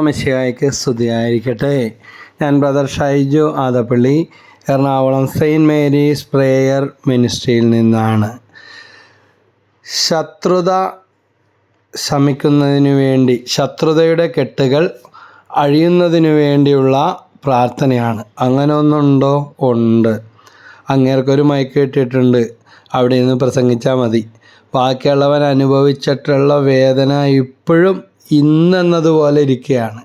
മിശിഹായ്ക്ക് സ്തുതിയായിരിക്കട്ടെ. ഞാൻ brother Shaiju Adappally, Ernakulam saint Mary's prayer മിനിസ്ട്രിയിൽ നിന്നാണ്. ശത്രുത ശമിക്കുന്നതിനു വേണ്ടി, ശത്രുതയുടെ കെട്ടുകൾ അഴിയുന്നതിനു വേണ്ടിയുള്ള പ്രാർത്ഥനയാണ്. അങ്ങനെ ഒന്നുണ്ടോ? ഉണ്ട്. അങ്ങേർക്കൊരു മൈക്ക് കിട്ടിയിട്ടുണ്ട്, അവിടെ നിന്ന് പ്രസംഗിച്ചാൽ മതി. ബാക്കിയുള്ളവൻ അനുഭവിച്ചിട്ടുള്ള വേദന ഇപ്പോഴും ഇന്നെന്നതുപോലെ ഇരിക്കുകയാണ്,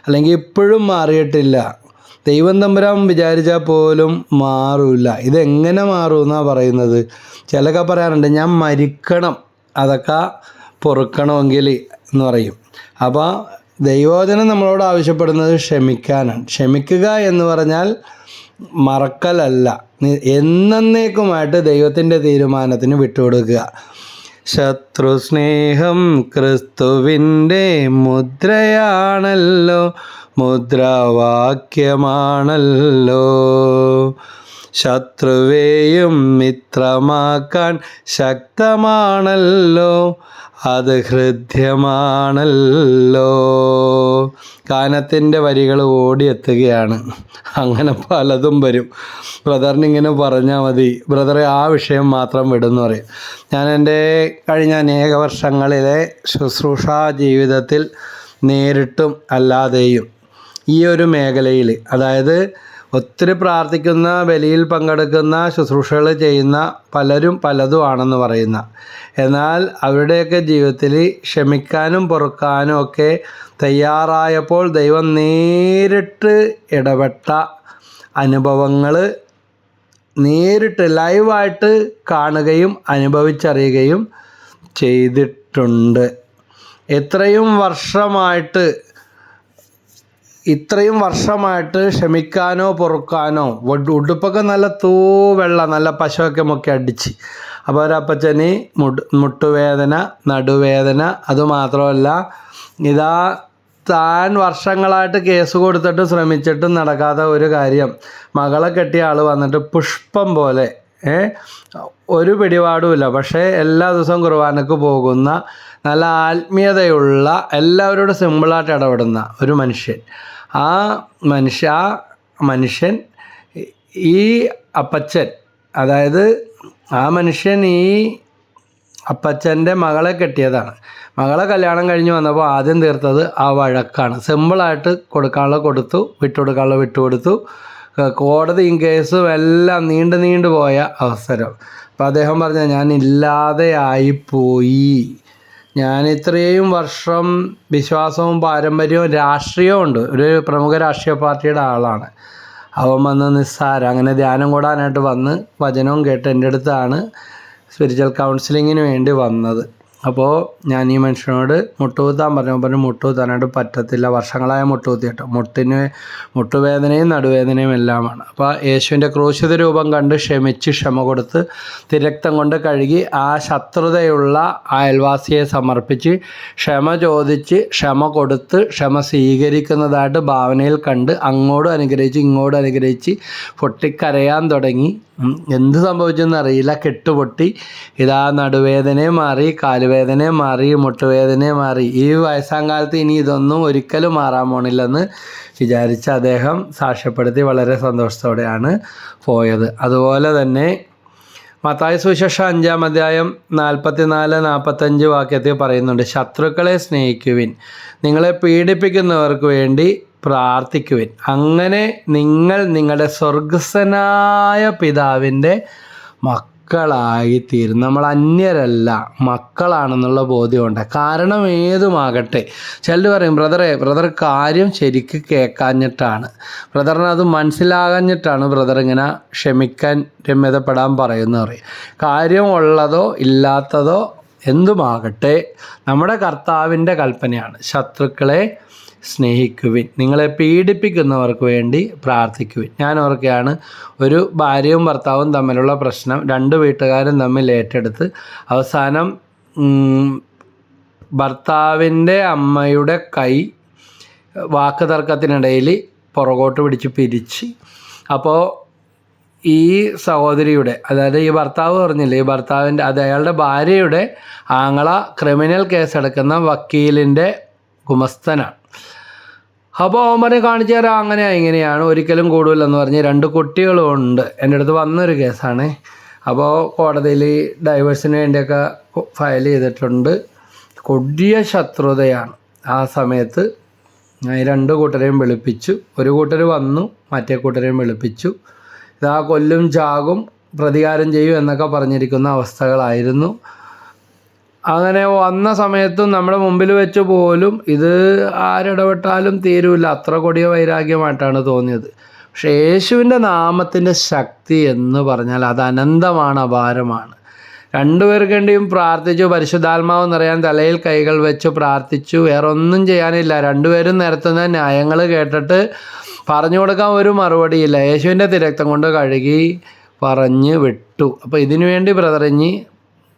അല്ലെങ്കിൽ ഇപ്പോഴും മാറിയിട്ടില്ല. ദൈവം തമ്പുരാൻ വിചാരിച്ചാൽ പോലും മാറില്ല. ഇതെങ്ങനെ മാറുമെന്നാണ് പറയുന്നത്. ചിലൊക്കെ പറയാറുണ്ട്, ഞാൻ മരിക്കണം അതൊക്കെ പൊറുക്കണമെങ്കിൽ എന്ന് പറയും. അപ്പോൾ ദൈവവചനം നമ്മളോട് ആവശ്യപ്പെടുന്നത് ക്ഷമിക്കാനാണ്. ക്ഷമിക്കുക എന്ന് പറഞ്ഞാൽ മറക്കലല്ല, എന്നേക്കുമായിട്ട് ദൈവത്തിൻ്റെ തീരുമാനത്തിന് വിട്ടുകൊടുക്കുക. ശത്രുസ്നേഹം ക്രിസ്തുവിൻ്റെ മുദ്രയാണല്ലോ, മുദ്രാവാക്യമാണല്ലോ. ശത്രുവേയും മിത്രമാക്കാൻ ശക്തമാണല്ലോ, അത് ഹൃദ്യമാണല്ലോ. ഗാനത്തിൻ്റെ വരികൾ ഓടിയെത്തുകയാണ്. അങ്ങനെ പലതും വരും. ബ്രദറിനിങ്ങനെ പറഞ്ഞാൽ മതി, ബ്രദറെ ആ വിഷയം മാത്രം വിടുമെന്ന് പറയും. ഞാൻ എൻ്റെ കഴിഞ്ഞ അനേക വർഷങ്ങളിലെ ശുശ്രൂഷാ ജീവിതത്തിൽ നേരിട്ടും അല്ലാതെയും ഈ ഒരു മേഖലയിൽ, അതായത് ഒത്തിരി പ്രാർത്ഥിക്കുന്ന, ബലിയിൽ പങ്കെടുക്കുന്ന, ശുശ്രൂഷകൾ ചെയ്യുന്ന പലരും പലതും ആണെന്ന് പറയുന്ന, എന്നാൽ അവരുടെയൊക്കെ ജീവിതത്തിൽ ക്ഷമിക്കാനും പൊറുക്കാനും ഒക്കെ തയ്യാറായപ്പോൾ ദൈവം നേരിട്ട് ഇടപെട്ട അനുഭവങ്ങൾ നേരിട്ട് ലൈവായിട്ട് കാണുകയും അനുഭവിച്ചറിയുകയും ചെയ്തിട്ടുണ്ട്. ഇത്രയും വർഷമായിട്ട് ക്ഷമിക്കാനോ പൊറുക്കാനോ, ഉടുപ്പൊക്കെ നല്ല വെള്ള നല്ല പശയൊക്കെ മുക്കി അടിച്ച്, അപ്പോൾ ഒരപ്പച്ചന് മുട്ടുവേദന, നടുവേദന, അതുമാത്രമല്ല ഇതാ താൻ വർഷങ്ങളായിട്ട് കേസ് കൊടുത്തിട്ട് ശ്രമിച്ചിട്ടും നടക്കാത്ത ഒരു കാര്യം, മകളെ കെട്ടിയ ആൾ വന്നിട്ട് പുഷ്പം പോലെ, ഒരു പിടിപാടുമില്ല, പക്ഷേ എല്ലാ ദിവസവും കുർബാനക്ക് പോകുന്ന, നല്ല ആത്മീയതയുള്ള, എല്ലാവരോടും സിമ്പിളായിട്ട് ഇടപെടുന്ന ഒരു മനുഷ്യൻ. ആ മനുഷ്യൻ ഈ അപ്പച്ചൻ, അതായത് ആ മനുഷ്യൻ ഈ അപ്പച്ചൻ്റെ മകളെ കെട്ടിയതാണ്. മകളെ കല്യാണം കഴിഞ്ഞ് വന്നപ്പോൾ ആദ്യം തീർത്തത് ആ വഴക്കാണ്. സിമ്പിളായിട്ട് കൊടുക്കാനുള്ള കൊടുത്തു, വിട്ടുകൊടുക്കാനുള്ള വിട്ടുകൊടുത്തു. കോടതിയും കേസും എല്ലാം നീണ്ടു പോയ അവസരം. അപ്പോൾ അദ്ദേഹം പറഞ്ഞ, ഞാൻ ഇല്ലാതെ ആയിപ്പോയി. ഞാൻ ഇത്രയും വർഷം വിശ്വാസവും പാരമ്പര്യവും രാഷ്ട്രീയവും ഉണ്ട്, ഒരു പ്രമുഖ രാഷ്ട്രീയ പാർട്ടിയുടെ ആളാണ്. അവൻ വന്ന് നിസ്സാരം, അങ്ങനെ ധ്യാനം കൂടാനായിട്ട് വന്ന് വചനവും കേട്ട് എൻ്റെ അടുത്താണ് സ്പിരിച്വൽ കൗൺസിലിങ്ങിന് വേണ്ടി വന്നത്. അപ്പോൾ ഞാൻ ഈ മനുഷ്യനോട് മുട്ടുകുത്താൻ പറഞ്ഞു മുട്ടുകുത്താനായിട്ട് പറ്റത്തില്ല, വർഷങ്ങളായ മുട്ടുകുത്തി കേട്ടോ, മുട്ടുവേദനയും നടുവേദനയും എല്ലാമാണ്. അപ്പോൾ യേശുവിൻ്റെ ക്രൂശിത രൂപം കണ്ട് ക്ഷമിച്ച് ക്ഷമ കൊടുത്ത് തിരക്തം കൊണ്ട് കഴുകി ആ ശത്രുതയുള്ള അയൽവാസിയെ സമർപ്പിച്ച് ക്ഷമ ചോദിച്ച് ക്ഷമ കൊടുത്ത് ക്ഷമ സ്വീകരിക്കുന്നതായിട്ട് ഭാവനയിൽ കണ്ട് അങ്ങോട്ടും അനുഗ്രഹിച്ച് ഇങ്ങോട്ടും അനുഗ്രഹിച്ച് പൊട്ടിക്കരയാൻ തുടങ്ങി. എന്ത് സംഭവിച്ചെന്നറിയില്ല, കെട്ടുപൊട്ടി. ഇതാ നടുവേദനയും മാറി, കാലുവേദനയും മാറി, മുട്ടുവേദനയും മാറി. ഈ വയസ്സാം കാലത്ത് ഇനി ഇതൊന്നും ഒരിക്കലും മാറാൻ പോണില്ലെന്ന് വിചാരിച്ച് അദ്ദേഹം സാക്ഷ്യപ്പെടുത്തി വളരെ സന്തോഷത്തോടെയാണ് പോയത്. അതുപോലെ തന്നെ മത്തായി സുവിശേഷം 5-ാം അധ്യായം 44-45 വാക്യത്തിൽ പറയുന്നുണ്ട്, ശത്രുക്കളെ സ്നേഹിക്കുവിൻ, നിങ്ങളെ പീഡിപ്പിക്കുന്നവർക്ക് വേണ്ടി പ്രാർത്ഥിക്കുവിൻ, അങ്ങനെ നിങ്ങൾ നിങ്ങളുടെ സ്വർഗസ്ഥനായ പിതാവിൻ്റെ മക്കളായിത്തീരും. നമ്മൾ അന്യരല്ല, മക്കളാണെന്നുള്ള ബോധ്യമുണ്ട്. കാരണം ഏതുമാകട്ടെ, ചിലർ പറയും, ബ്രദർ കാര്യം ശരിക്ക് കേൾക്കാഞ്ഞിട്ടാണ്, ബ്രദറിന് അത് മനസ്സിലാകാഞ്ഞിട്ടാണ് ബ്രദർ ഇങ്ങനെ ക്ഷമിക്കാൻ രമ്യതപ്പെടാൻ പറയുന്നത് പറയും. കാര്യം ഉള്ളതോ ഇല്ലാത്തതോ എന്തുമാകട്ടെ, നമ്മുടെ കർത്താവിൻ്റെ കൽപ്പനയാണ്, ശത്രുക്കളെ സ്നേഹിക്കുവിൻ, നിങ്ങളെ പീഡിപ്പിക്കുന്നവർക്ക് വേണ്ടി പ്രാർത്ഥിക്കുവിൻ. ഞാൻ ഓർക്കുകയാണ്, ഒരു ഭാര്യയും ഭർത്താവും തമ്മിലുള്ള പ്രശ്നം രണ്ട് വീട്ടുകാരും തമ്മിൽ ഏറ്റെടുത്ത് അവസാനം ഭർത്താവിൻ്റെ അമ്മയുടെ കൈ വാക്ക് തർക്കത്തിനിടയിൽ പുറകോട്ട് പിടിച്ച് പിരിച്ച്, അപ്പോൾ ഈ സഹോദരിയുടെ, അതായത് ഈ ഭർത്താവ് പറഞ്ഞില്ലേ, ഈ ഭർത്താവിൻ്റെ, അത് അയാളുടെ ഭാര്യയുടെ ആങ്ങള ക്രിമിനൽ കേസെടുക്കുന്ന വക്കീലിൻ്റെ ഗുമസ്തനാണ്. അപ്പോൾ അവൻ പറഞ്ഞ് കാണിച്ചു തരാം, അങ്ങനെയാണ് ഇങ്ങനെയാണ്, ഒരിക്കലും കൂടുതലെന്ന് പറഞ്ഞ് 2 കുട്ടികളും ഉണ്ട്. എൻ്റെ അടുത്ത് വന്നൊരു കേസാണ്. അപ്പോൾ കോടതിയിൽ ഡൈവേഴ്സിന് വേണ്ടിയൊക്കെ ഫയൽ ചെയ്തിട്ടുണ്ട്. കൊടിയ ശത്രുതയാണ്. ആ സമയത്ത് 2 കൂട്ടരെയും വിളിപ്പിച്ചു. ഒരു കൂട്ടർ വന്നു, മറ്റേ കൂട്ടരെയും വിളിപ്പിച്ചു. ഇതാ കൊല്ലും ചാകും പ്രതികാരം ചെയ്യും എന്നൊക്കെ പറഞ്ഞിരിക്കുന്ന അവസ്ഥകളായിരുന്നു. അങ്ങനെ വന്ന സമയത്തും നമ്മുടെ മുമ്പിൽ വെച്ച് പോലും ഇത് ആരിടപെട്ടാലും തീരൂല, അത്ര കൊടിയ വൈരാഗ്യമായിട്ടാണ് തോന്നിയത്. പക്ഷേ യേശുവിൻ്റെ നാമത്തിൻ്റെ ശക്തി എന്ന് പറഞ്ഞാൽ അത് അനന്തമാണ്, അപാരമാണ്. 2 പേർക്ക് വേണ്ടിയും പ്രാർത്ഥിച്ചു. പരിശുദ്ധാത്മാവ് നിറയാൻ തലയിൽ കൈകൾ വെച്ച് പ്രാർത്ഥിച്ചു. വേറെ ഒന്നും ചെയ്യാനില്ല. 2 പേരും നിരത്തുന്ന ന്യായങ്ങൾ കേട്ടിട്ട് പറഞ്ഞു കൊടുക്കാൻ ഒരു മറുപടിയില്ല. യേശുവിൻ്റെ തിരക്തം കൊണ്ട് കഴുകി പറഞ്ഞ് വിട്ടു. അപ്പോൾ ഇതിനു വേണ്ടി ബ്രദറിഞ്ഞ്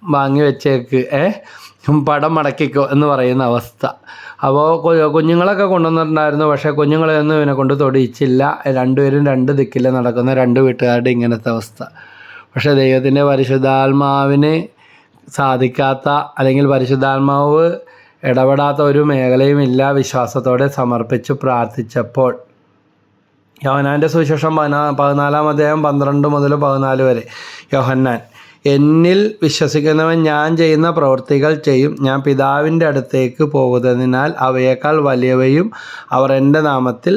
വാങ്ങി വെച്ചേക്ക്, പടം മടക്കിക്കോ എന്ന് പറയുന്ന അവസ്ഥ. അപ്പോൾ കുഞ്ഞുങ്ങളൊക്കെ കൊണ്ടുവന്നിട്ടുണ്ടായിരുന്നു. പക്ഷേ കുഞ്ഞുങ്ങളെയൊന്നും ഇവനെ കൊണ്ട് തൊടിയിച്ചില്ല. 2 പേരും 2 ദിക്കിൽ നടക്കുന്ന 2 വീട്ടുകാരുടെ ഇങ്ങനത്തെ അവസ്ഥ. പക്ഷേ ദൈവത്തിൻ്റെ പരിശുദ്ധാത്മാവിന് സാധിക്കാത്ത, അല്ലെങ്കിൽ പരിശുദ്ധാത്മാവ് ഇടപെടാത്ത ഒരു മേഖലയും ഇല്ല. വിശ്വാസത്തോടെ സമർപ്പിച്ച് പ്രാർത്ഥിച്ചപ്പോൾ യോഹന്നാൻ്റെ സുവിശേഷം 14-ാം അധ്യായം 12 മുതൽ 14 വരെ. യോഹന്നാൻ: എന്നിൽ വിശ്വസിക്കുന്നവൻ ഞാൻ ചെയ്യുന്ന പ്രവൃത്തികൾ ചെയ്യും. ഞാൻ പിതാവിൻ്റെ അടുത്തേക്ക് പോകുന്നതിനാൽ അവയേക്കാൾ വലിയവയും അവർ എൻ്റെ നാമത്തിൽ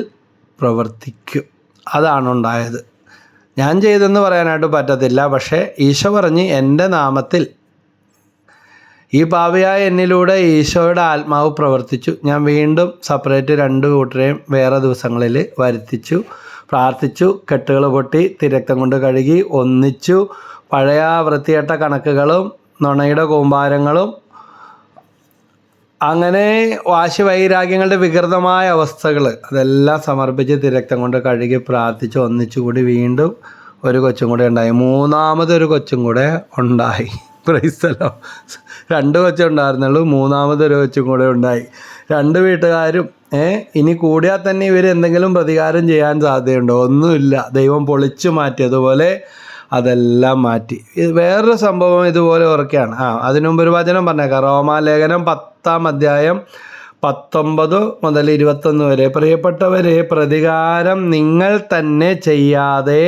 പ്രവർത്തിക്കും. അതാണുണ്ടായത്. ഞാൻ ചെയ്തെന്ന് പറയാനായിട്ട് പറ്റത്തില്ല. പക്ഷേ ഈശോ പറഞ്ഞ് എൻ്റെ നാമത്തിൽ ഈ പാപിയായ എന്നിലൂടെ ഈശോയുടെ ആത്മാവ് പ്രവർത്തിച്ചു. ഞാൻ വീണ്ടും സെപ്പറേറ്റ് 2 കൂട്ടരെയും വേറെ ദിവസങ്ങളിൽ വരുത്തിച്ചു, പ്രാർത്ഥിച്ചു, കെട്ടുകൾ പൊട്ടി തിരക്തം കൊണ്ട് കഴുകി ഒന്നിച്ചു. പഴയ വൃത്തികെട്ട കണക്കുകളും നുണയുടെ കൂമ്പാരങ്ങളും അങ്ങനെ വാശി വൈരാഗ്യങ്ങളുടെ വികൃതമായ അവസ്ഥകൾ അതെല്ലാം സമർപ്പിച്ച് തിരക്തം കൊണ്ട് കഴുകി പ്രാർത്ഥിച്ച് ഒന്നിച്ചുകൂടി വീണ്ടും ഒരു കൊച്ചും കൂടെ ഉണ്ടായി. 3ാമതൊരു കൊച്ചും കൂടെ ഉണ്ടായി. പ്രൈസ്തലോ. 2 കൊച്ചുണ്ടായിരുന്നുള്ളൂ, 3ാമതൊരു കൊച്ചും കൂടെ ഉണ്ടായി. 2 വീട്ടുകാരും ഇനി കൂടിയാൽ തന്നെ ഇവർ എന്തെങ്കിലും പ്രതികാരം ചെയ്യാൻ സാധ്യതയുണ്ടോ? ഒന്നുമില്ല. ദൈവം പൊളിച്ചു മാറ്റിയതുപോലെ അതെല്ലാം മാറ്റി. വേറൊരു സംഭവം ഇതുപോലെ ഓർക്കുകയാണ്. അതിനുമുമ്പ് ഒരു വചനം പറഞ്ഞേക്കാം. റോമാലേഖനം 10-ാം അധ്യായം 19 മുതൽ 21 വരെ. പ്രിയപ്പെട്ടവരെ, പ്രതികാരം നിങ്ങൾ തന്നെ ചെയ്യാതെ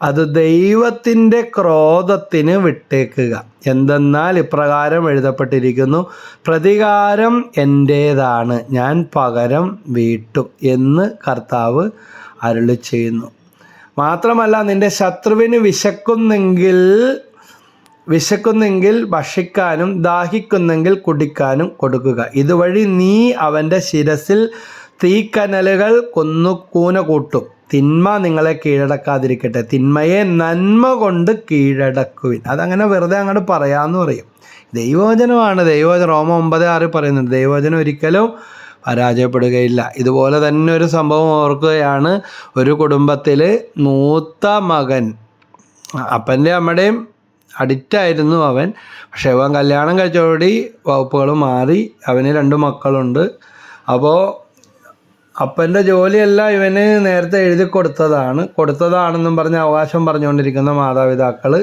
അത് ദൈവത്തിൻ്റെ ക്രോധത്തിന് വിട്ടേക്കുക. എന്തെന്നാൽ ഇപ്രകാരം എഴുതപ്പെട്ടിരിക്കുന്നു, പ്രതികാരം എൻ്റേതാണ്, ഞാൻ പകരം വീട്ടും എന്ന് കർത്താവ് അരുളി ചെയ്യുന്നു. മാത്രമല്ല, നിന്റെ ശത്രുവിന് വിശക്കുന്നെങ്കിൽ ഭക്ഷിക്കാനും ദാഹിക്കുന്നെങ്കിൽ കുടിക്കാനും കൊടുക്കുക. ഇതുവഴി നീ അവൻ്റെ ശിരസിൽ തീക്കനലുകൾ കൂന കൂട്ടും. തിന്മ നിങ്ങളെ കീഴടക്കാതിരിക്കട്ടെ, തിന്മയെ നന്മ കൊണ്ട് കീഴടക്കുവിൻ. അതങ്ങനെ വെറുതെ അങ്ങോട്ട് പറയാമെന്ന് പറയും. ദൈവവചനമാണ്. ദൈവവചനം റോമ 9:6 പറയുന്നുണ്ട്, ദൈവവചനം ഒരിക്കലും പരാജയപ്പെടുകയില്ല. ഇതുപോലെ തന്നെ ഒരു സംഭവം ഓർക്കുകയാണ്. ഒരു കുടുംബത്തിൽ മൂത്ത മകൻ, അപ്പൻ്റെ അമ്മയുടെയും അഡിക്റ്റായിരുന്നു അവൻ. പക്ഷേ അവൻ കല്യാണം കഴിച്ചതോടുകൂടി വകുപ്പുകൾ മാറി. അവന് 2 മക്കളുണ്ട്. അപ്പോൾ അപ്പൻ്റെ ജോലിയെല്ലാം ഇവന് നേരത്തെ എഴുതി കൊടുത്തതാണെന്നും പറഞ്ഞ് അവകാശം പറഞ്ഞുകൊണ്ടിരിക്കുന്ന മാതാപിതാക്കൾ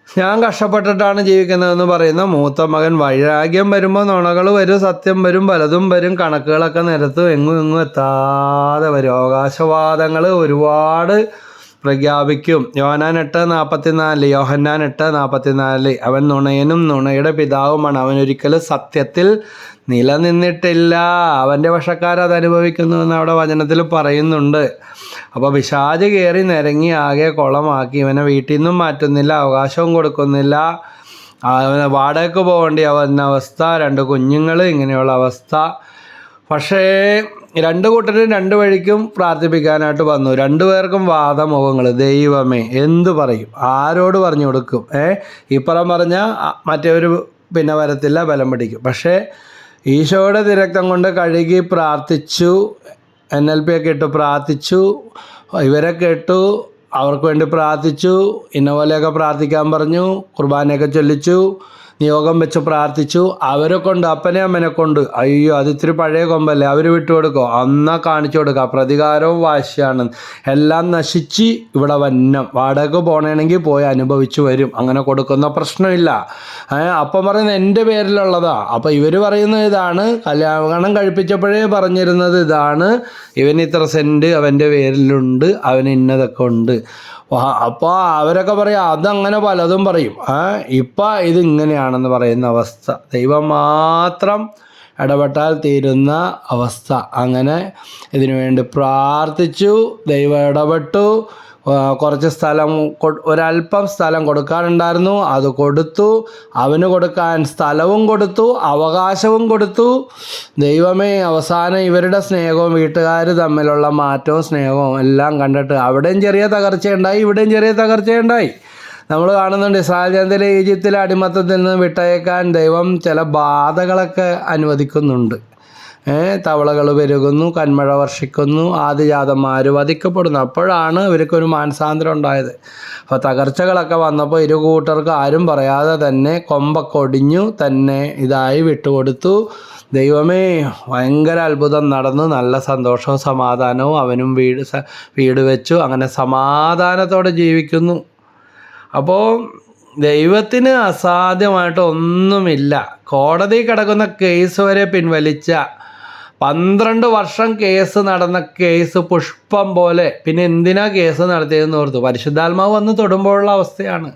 ഞാൻ കഷ്ടപ്പെട്ടിട്ടാണ് ജീവിക്കുന്നതെന്ന് പറയുന്ന മൂത്ത മകൻ, വൈരാഗ്യം വരുമ്പോൾ നുണകൾ വരും, സത്യം വരും, പലതും വരും, കണക്കുകളൊക്കെ നിരത്തും, എങ്ങും എത്താതെ വരും. അവകാശവാദങ്ങൾ ഒരുപാട് പ്രഖ്യാപിക്കും. യോഹന്നാൻ 8:44 അവൻ നുണയനും നുണയുടെ പിതാവുമാണ്, അവനൊരിക്കലും സത്യത്തിൽ നിലനിന്നിട്ടില്ല, അവൻ്റെ വശക്കാരത് അനുഭവിക്കുന്നുവെന്ന് അവിടെ വചനത്തിൽ പറയുന്നുണ്ട്. അപ്പോൾ പിശാച് കയറി നിരങ്ങി ആകെ കുളമാക്കി. ഇവനെ വീട്ടിൽ നിന്നും മാറ്റുന്നില്ല, അവകാശവും കൊടുക്കുന്നില്ല, അവനെ വാടകയ്ക്ക് പോകേണ്ടി അവസ്ഥ, 2 കുഞ്ഞുങ്ങൾ, ഇങ്ങനെയുള്ള അവസ്ഥ. പക്ഷേ 2 കൂട്ടരും 2 വഴിക്കും പ്രാർത്ഥിപ്പിക്കാനായിട്ട് വന്നു. 2 പേർക്കും വാദമുഖങ്ങൾ. ദൈവമേ എന്തു പറയും, ആരോട് പറഞ്ഞു കൊടുക്കും? ഇപ്പുറം പറഞ്ഞാൽ മറ്റേവർ പിന്നെ വരത്തില്ല, ബലം പിടിക്കും. പക്ഷേ ഈശോയുടെ തിരക്തം കൊണ്ട് കഴുകി പ്രാർത്ഥിച്ചു, NLP ഒക്കെ ഇട്ട് പ്രാർത്ഥിച്ചു, ഇവരെ കേട്ടു, അവർക്ക് വേണ്ടി പ്രാർത്ഥിച്ചു, ഇന്ന പോലെയൊക്കെ പ്രാർത്ഥിക്കാൻ പറഞ്ഞു, കുർബാനയൊക്കെ ചൊല്ലിച്ചു, നിയോഗം വെച്ച് പ്രാർത്ഥിച്ചു. അവരെ കൊണ്ട്, അപ്പനെ അമ്മനെ കൊണ്ട്, അയ്യോ അത് ഇത്തിരി പഴയ കൊമ്പല്ലേ, അവർ വിട്ടുകൊടുക്കോ, എന്നാ കാണിച്ചു കൊടുക്കുക. പ്രതികാരവും വാശിയാണ്. എല്ലാം നശിച്ച് ഇവിടെ വന്നം, വാടക പോകണമെങ്കിൽ പോയി അനുഭവിച്ചു വരും. അങ്ങനെ കൊടുക്കുന്ന പ്രശ്നമില്ല. അപ്പം പറയുന്നത് എൻ്റെ പേരിലുള്ളതാ. അപ്പം ഇവർ പറയുന്നത് ഇതാണ്, കല്യാണം കഴിപ്പിച്ചപ്പോഴേ പറഞ്ഞിരുന്നത് ഇതാണ്, ഇവന് ഇത്ര സെൻറ്റ് അവൻ്റെ പേരിലുണ്ട്, അവന് ഇന്നതൊക്കെ ഉണ്ട്. അപ്പോൾ അവരൊക്കെ പറയാം അതങ്ങനെ പലതും പറയും. ഇപ്പം ഇതിങ്ങനെയാണെന്ന് പറയുന്ന അവസ്ഥ. ദൈവം മാത്രം ഇടപെട്ടാൽ തീരുന്ന അവസ്ഥ. അങ്ങനെ ഇതിനു വേണ്ടി പ്രാർത്ഥിച്ചു, ദൈവം ഇടപെട്ടു. കുറച്ച് സ്ഥലം, ഒരല്പം സ്ഥലം കൊടുക്കാനുണ്ടായിരുന്നു, അത് കൊടുത്തു. അവന് കൊടുക്കാൻ സ്ഥലവും കൊടുത്തു, അവകാശവും കൊടുത്തു. ദൈവമേ, അവസാനം ഇവരുടെ സ്നേഹവും വീട്ടുകാർ തമ്മിലുള്ള മാറ്റവും സ്നേഹവും എല്ലാം കണ്ടിട്ട് അവിടെയും ചെറിയ തകർച്ചയുണ്ടായി, ഇവിടെയും ചെറിയ തകർച്ചയുണ്ടായി. നമ്മൾ കാണുന്നുണ്ട് ഇസ്രായേൽ ജനതയെ ഈജിപ്തിലെ അടിമത്തത്തിൽ നിന്ന് വിട്ടയക്കാൻ ദൈവം ചില ബാധകളൊക്കെ അനുവദിക്കുന്നുണ്ട്. തവളകൾ പെരുകുന്നു, കന്മഴ വർഷിക്കുന്നു, ആദിജാതന്മാർ വധിക്കപ്പെടുന്നു. അപ്പോഴാണ് ഇവർക്കൊരു മാനസാന്തരം ഉണ്ടായത്. അപ്പോൾ തകർച്ചകളൊക്കെ വന്നപ്പോൾ ഇരു കൂട്ടർക്ക് ആരും പറയാതെ തന്നെ കൊമ്പൊക്കെ ഒടിഞ്ഞു തന്നെ ഇതായി വിട്ടുകൊടുത്തു. ദൈവമേ, ഭയങ്കര അത്ഭുതം നടന്നു. നല്ല സന്തോഷവും സമാധാനവും. അവനും വീട് വെച്ചു. അങ്ങനെ സമാധാനത്തോടെ ജീവിക്കുന്നു. അപ്പോൾ ദൈവത്തിന് അസാധ്യമായിട്ട് ഒന്നുമില്ല. കോടതി കിടക്കുന്ന കേസ് വരെ പിൻവലിച്ച, 12 വർഷം കേസ് നടന്ന കേസ് പുഷ്പം പോലെ, പിന്നെ എന്തിനാ കേസ് നടത്തിയതെന്ന് ഓർത്തു. പരിശുദ്ധാത്മാവ് വന്ന് തൊടുമ്പോഴുള്ള അവസ്ഥയാണ്.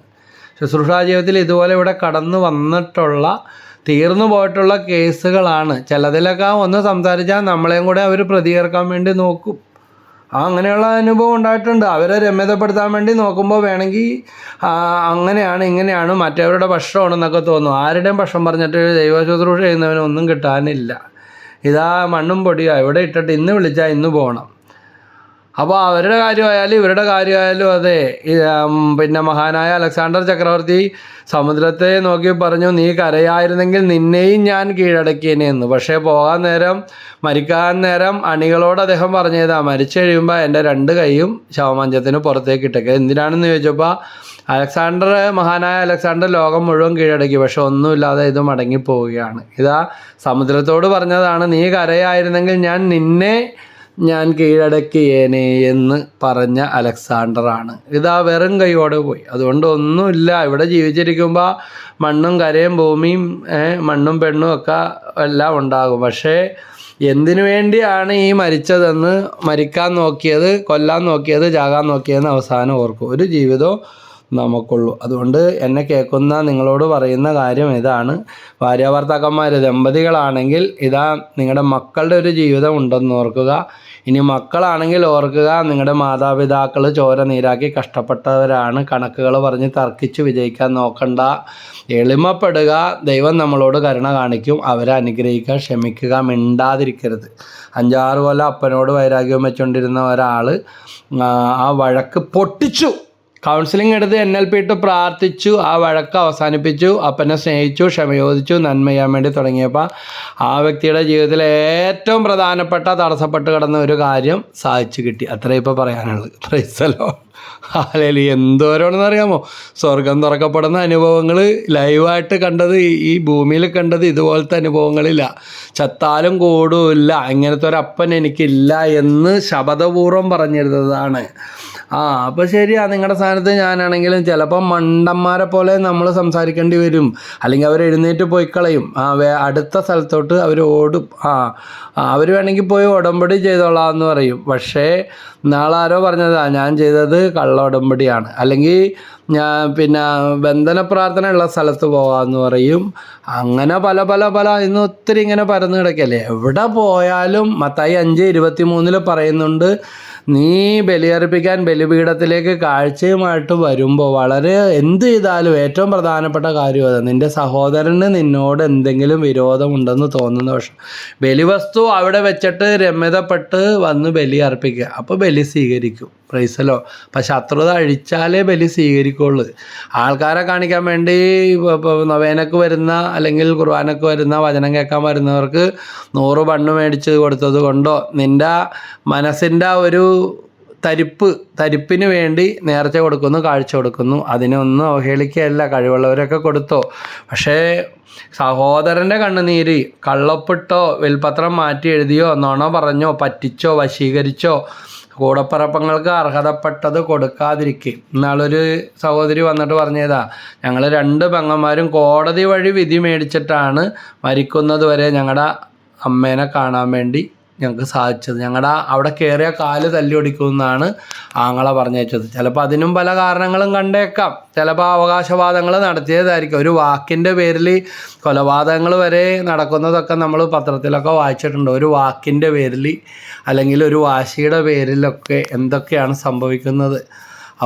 ശുശ്രൂഷാ ജീവിതത്തിൽ ഇതുപോലെ ഇവിടെ കടന്നു വന്നിട്ടുള്ള, തീർന്നു പോയിട്ടുള്ള കേസുകളാണ്. ചിലതിലൊക്കെ ഒന്ന് സംസാരിച്ചാൽ നമ്മളെയും കൂടെ അവർ പ്രതികരിക്കാൻ വേണ്ടി നോക്കും. അങ്ങനെയുള്ള അനുഭവം ഉണ്ടായിട്ടുണ്ട്. അവരെ രമ്യതപ്പെടുത്താൻ വേണ്ടി നോക്കുമ്പോൾ വേണമെങ്കിൽ അങ്ങനെയാണ് ഇങ്ങനെയാണ് മറ്റവരുടെ പക്ഷമാണെന്നൊക്കെ തോന്നും. ആരുടെയും പക്ഷം പറഞ്ഞിട്ട് ദൈവശുശ്രൂഷ ചെയ്യുന്നവനൊന്നും കിട്ടാനില്ല. ഇതാ മണ്ണും പൊടിയോ എവിടെ ഇട്ടിട്ട് ഇന്ന് വിളിച്ചാൽ ഇന്ന് പോകണം. അപ്പോൾ അവരുടെ കാര്യമായാലും ഇവരുടെ കാര്യമായാലും അതെ. പിന്നെ മഹാനായ അലക്സാണ്ടർ ചക്രവർത്തി സമുദ്രത്തെ നോക്കി പറഞ്ഞു, നീ കരയായിരുന്നെങ്കിൽ നിന്നെയും ഞാൻ കീഴടക്കിയേനെന്ന്. പക്ഷേ പോകാൻ നേരം, മരിക്കാൻ നേരം അണികളോട് അദ്ദേഹം പറഞ്ഞതാ, മരിച്ചു കഴിയുമ്പോൾ എൻ്റെ 2 കൈയും ശവമഞ്ചത്തിന് പുറത്തേക്ക് ഇട്ടേക്കുക. എന്തിനാണെന്ന് ചോദിച്ചപ്പോൾ മഹാനായ അലക്സാണ്ടർ ലോകം മുഴുവൻ കീഴടക്കി, പക്ഷെ ഒന്നുമില്ലാതെ ഇത് മടങ്ങിപ്പോവുകയാണ്. ഇതാ സമുദ്രത്തോട് പറഞ്ഞതാണ്, നീ കരയായിരുന്നെങ്കിൽ ഞാൻ കീഴടക്കിയേനെ എന്ന് പറഞ്ഞ അലക്സാണ്ടറാണ്. ഇതാ വെറും കൈയോടെ പോയി. അതുകൊണ്ട് ഒന്നുമില്ല. ഇവിടെ ജീവിച്ചിരിക്കുമ്പോൾ മണ്ണും കരയും ഭൂമിയും മണ്ണും പെണ്ണും ഒക്കെ എല്ലാം ഉണ്ടാകും. പക്ഷേ എന്തിനു വേണ്ടിയാണ് ഈ മരിച്ചതെന്ന്, മരിക്കാൻ നോക്കിയത്, കൊല്ലാൻ നോക്കിയത്, ചാകാൻ നോക്കിയതെന്ന് അവസാനം ഓർക്കും. ഒരു ജീവിതവും നമുക്കുള്ളൂ. അതുകൊണ്ട് എന്നെ കേൾക്കുന്ന നിങ്ങളോട് പറയുന്ന കാര്യം ഇതാണ്. ഭാര്യാഭർത്താക്കന്മാർ, ദമ്പതികളാണെങ്കിൽ ഇതാ നിങ്ങളുടെ മക്കളുടെ ഒരു ജീവിതം ഉണ്ടെന്ന് ഓർക്കുക. ഇനി മക്കളാണെങ്കിൽ ഓർക്കുക, നിങ്ങളുടെ മാതാപിതാക്കൾ ചോര നീരാക്കി കഷ്ടപ്പെട്ടവരാണ്. കണക്കുകൾ പറഞ്ഞ് തർക്കിച്ച് വിജയിക്കാൻ നോക്കണ്ട. എളിമപ്പെടുക. ദൈവം നമ്മളോട് കരുണ കാണിക്കും. അവരെ അനുഗ്രഹിക്കുക, ക്ഷമിക്കുക, മിണ്ടാതിരിക്കരുത്. 5-6 കൊല്ലം അപ്പനോട് വൈരാഗ്യം വെച്ചുകൊണ്ടിരുന്ന ഒരാൾ ആ വഴക്ക് പൊട്ടിച്ചു. കൗൺസിലിംഗ് എടുത്ത് NLP ഇട്ട് പ്രാർത്ഥിച്ചു. ആ വഴക്ക് അവസാനിപ്പിച്ചു. അപ്പനെ സ്നേഹിച്ചു, ക്ഷമ ചോദിച്ചു, നന്മ ചെയ്യാൻ വേണ്ടി തുടങ്ങിയപ്പോൾ ആ വ്യക്തിയുടെ ജീവിതത്തിൽ ഏറ്റവും പ്രധാനപ്പെട്ട തടസ്സപ്പെട്ട് കിടന്ന ഒരു കാര്യം സാധിച്ചു കിട്ടി. അത്രേ ഇപ്പോൾ പറയാനുള്ളത്. പ്രൈസലോ ഹല്ലേലൂയ. എന്തോരാണെന്ന് അറിയാമോ? സ്വർഗം തുറക്കപ്പെടുന്ന അനുഭവങ്ങൾ ലൈവായിട്ട് കണ്ടത്, ഈ ഭൂമിയിൽ കണ്ടത് ഇതുപോലത്തെ അനുഭവങ്ങളില്ല. ചത്താലും കൂടുമില്ല, ഇങ്ങനത്തെ ഒരു അപ്പൻ എനിക്കില്ല എന്ന് ശപഥപൂർവ്വം പറഞ്ഞിരുന്നതാണ്. അപ്പോൾ ശരിയാ, നിങ്ങളുടെ സ്ഥാനത്ത് ഞാനാണെങ്കിലും ചിലപ്പോൾ മണ്ടന്മാരെ പോലെ നമ്മൾ സംസാരിക്കേണ്ടി വരും. അല്ലെങ്കിൽ അവർ എഴുന്നേറ്റ് പോയി കളയും. അടുത്ത സ്ഥലത്തോട്ട് അവർ ഓടും. അവർ വേണമെങ്കിൽ പോയി ഉടമ്പടി ചെയ്തോളാം എന്ന് പറയും. പക്ഷേ നാളെ ആരോ പറഞ്ഞതാ, ഞാൻ ചെയ്തത് കള്ള ഉടമ്പടിയാണ്, അല്ലെങ്കിൽ പിന്നെ ബന്ധന പ്രാർത്ഥന ഉള്ള സ്ഥലത്ത് പോകാമെന്ന് പറയും. അങ്ങനെ പല ഇന്ന് ഒത്തിരി ഇങ്ങനെ പരന്നു കിടക്കല്ലേ. എവിടെ പോയാലും മത്തായി 5:23 പറയുന്നുണ്ട്, നീ ബലിയർപ്പിക്കാൻ ബലിപീഠത്തിലേക്ക് കാഴ്ചയുമായിട്ട് വരുമ്പോൾ എന്ത് ചെയ്താലും ഏറ്റവും പ്രധാനപ്പെട്ട കാര്യം അത്, നിൻ്റെ സഹോദരന് നിന്നോട് എന്തെങ്കിലും വിരോധമുണ്ടെന്ന് തോന്നുന്ന പക്ഷം ബലിവസ്തു അവിടെ വെച്ചിട്ട് രമ്യതപ്പെട്ട് വന്ന് ബലി അർപ്പിക്കുക. അപ്പോൾ ബലി സ്വീകരിക്കും. പ്രൈസലോ. അപ്പം ശത്രുത അഴിച്ചാലേ ബലി സ്വീകരിക്കുള്ളൂ. ആൾക്കാരെ കാണിക്കാൻ വേണ്ടി നൊവേനക്ക് വരുന്ന അല്ലെങ്കിൽ കുർബാനക്ക് വരുന്ന, വചനം കേൾക്കാൻ വരുന്നവർക്ക് 100 ബണ്ണ് മേടിച്ച് കൊടുത്തത് കൊണ്ടോ, നിൻ്റെ മനസ്സിൻ്റെ ഒരു തരിപ്പിന് വേണ്ടി നേർച്ച കൊടുക്കുന്നു, കാഴ്ച കൊടുക്കുന്നു. അതിനൊന്നും അവഹേളിക്കുകയല്ല, കഴിവുള്ളവരൊക്കെ കൊടുത്തോ. പക്ഷേ സഹോദരൻ്റെ കണ്ണുനീര് കള്ളൊപ്പിട്ടോ വിൽപത്രം മാറ്റി എഴുതിയോ നുണ പറഞ്ഞോ പറ്റിച്ചോ വശീകരിച്ചോ കൂടപ്പിറപ്പങ്ങൾക്ക് അർഹതപ്പെട്ടത് കൊടുക്കാതിരിക്കുക. ഇന്നാളൊരു സഹോദരി വന്നിട്ട് പറഞ്ഞതാ, ഞങ്ങൾ 2 പെങ്ങന്മാരും കോടതി വഴി വിധി മേടിച്ചിട്ടാണ് മരിക്കുന്നത് വരെ ഞങ്ങളുടെ അമ്മേനെ കാണാൻ വേണ്ടി ഞങ്ങൾക്ക് സാധിച്ചത്. ഞങ്ങളുടെ അവിടെ കയറിയ കാല് തല്ലി ഒടിക്കുമെന്നാണ് ആങ്ങളെ പറഞ്ഞയച്ചത്. ചിലപ്പോൾ അതിനും പല കാരണങ്ങളും കണ്ടേക്കാം. ചിലപ്പോൾ അവകാശവാദങ്ങൾ നടത്തിയതായിരിക്കും. ഒരു വാക്കിൻ്റെ പേരിൽ കൊലപാതകങ്ങൾ വരെ നടക്കുന്നതൊക്കെ നമ്മൾ പത്രത്തിലൊക്കെ വായിച്ചിട്ടുണ്ട്. ഒരു വാക്കിൻ്റെ പേരിൽ അല്ലെങ്കിൽ ഒരു വാശിയുടെ പേരിലൊക്കെ എന്തൊക്കെയാണ് സംഭവിക്കുന്നത്.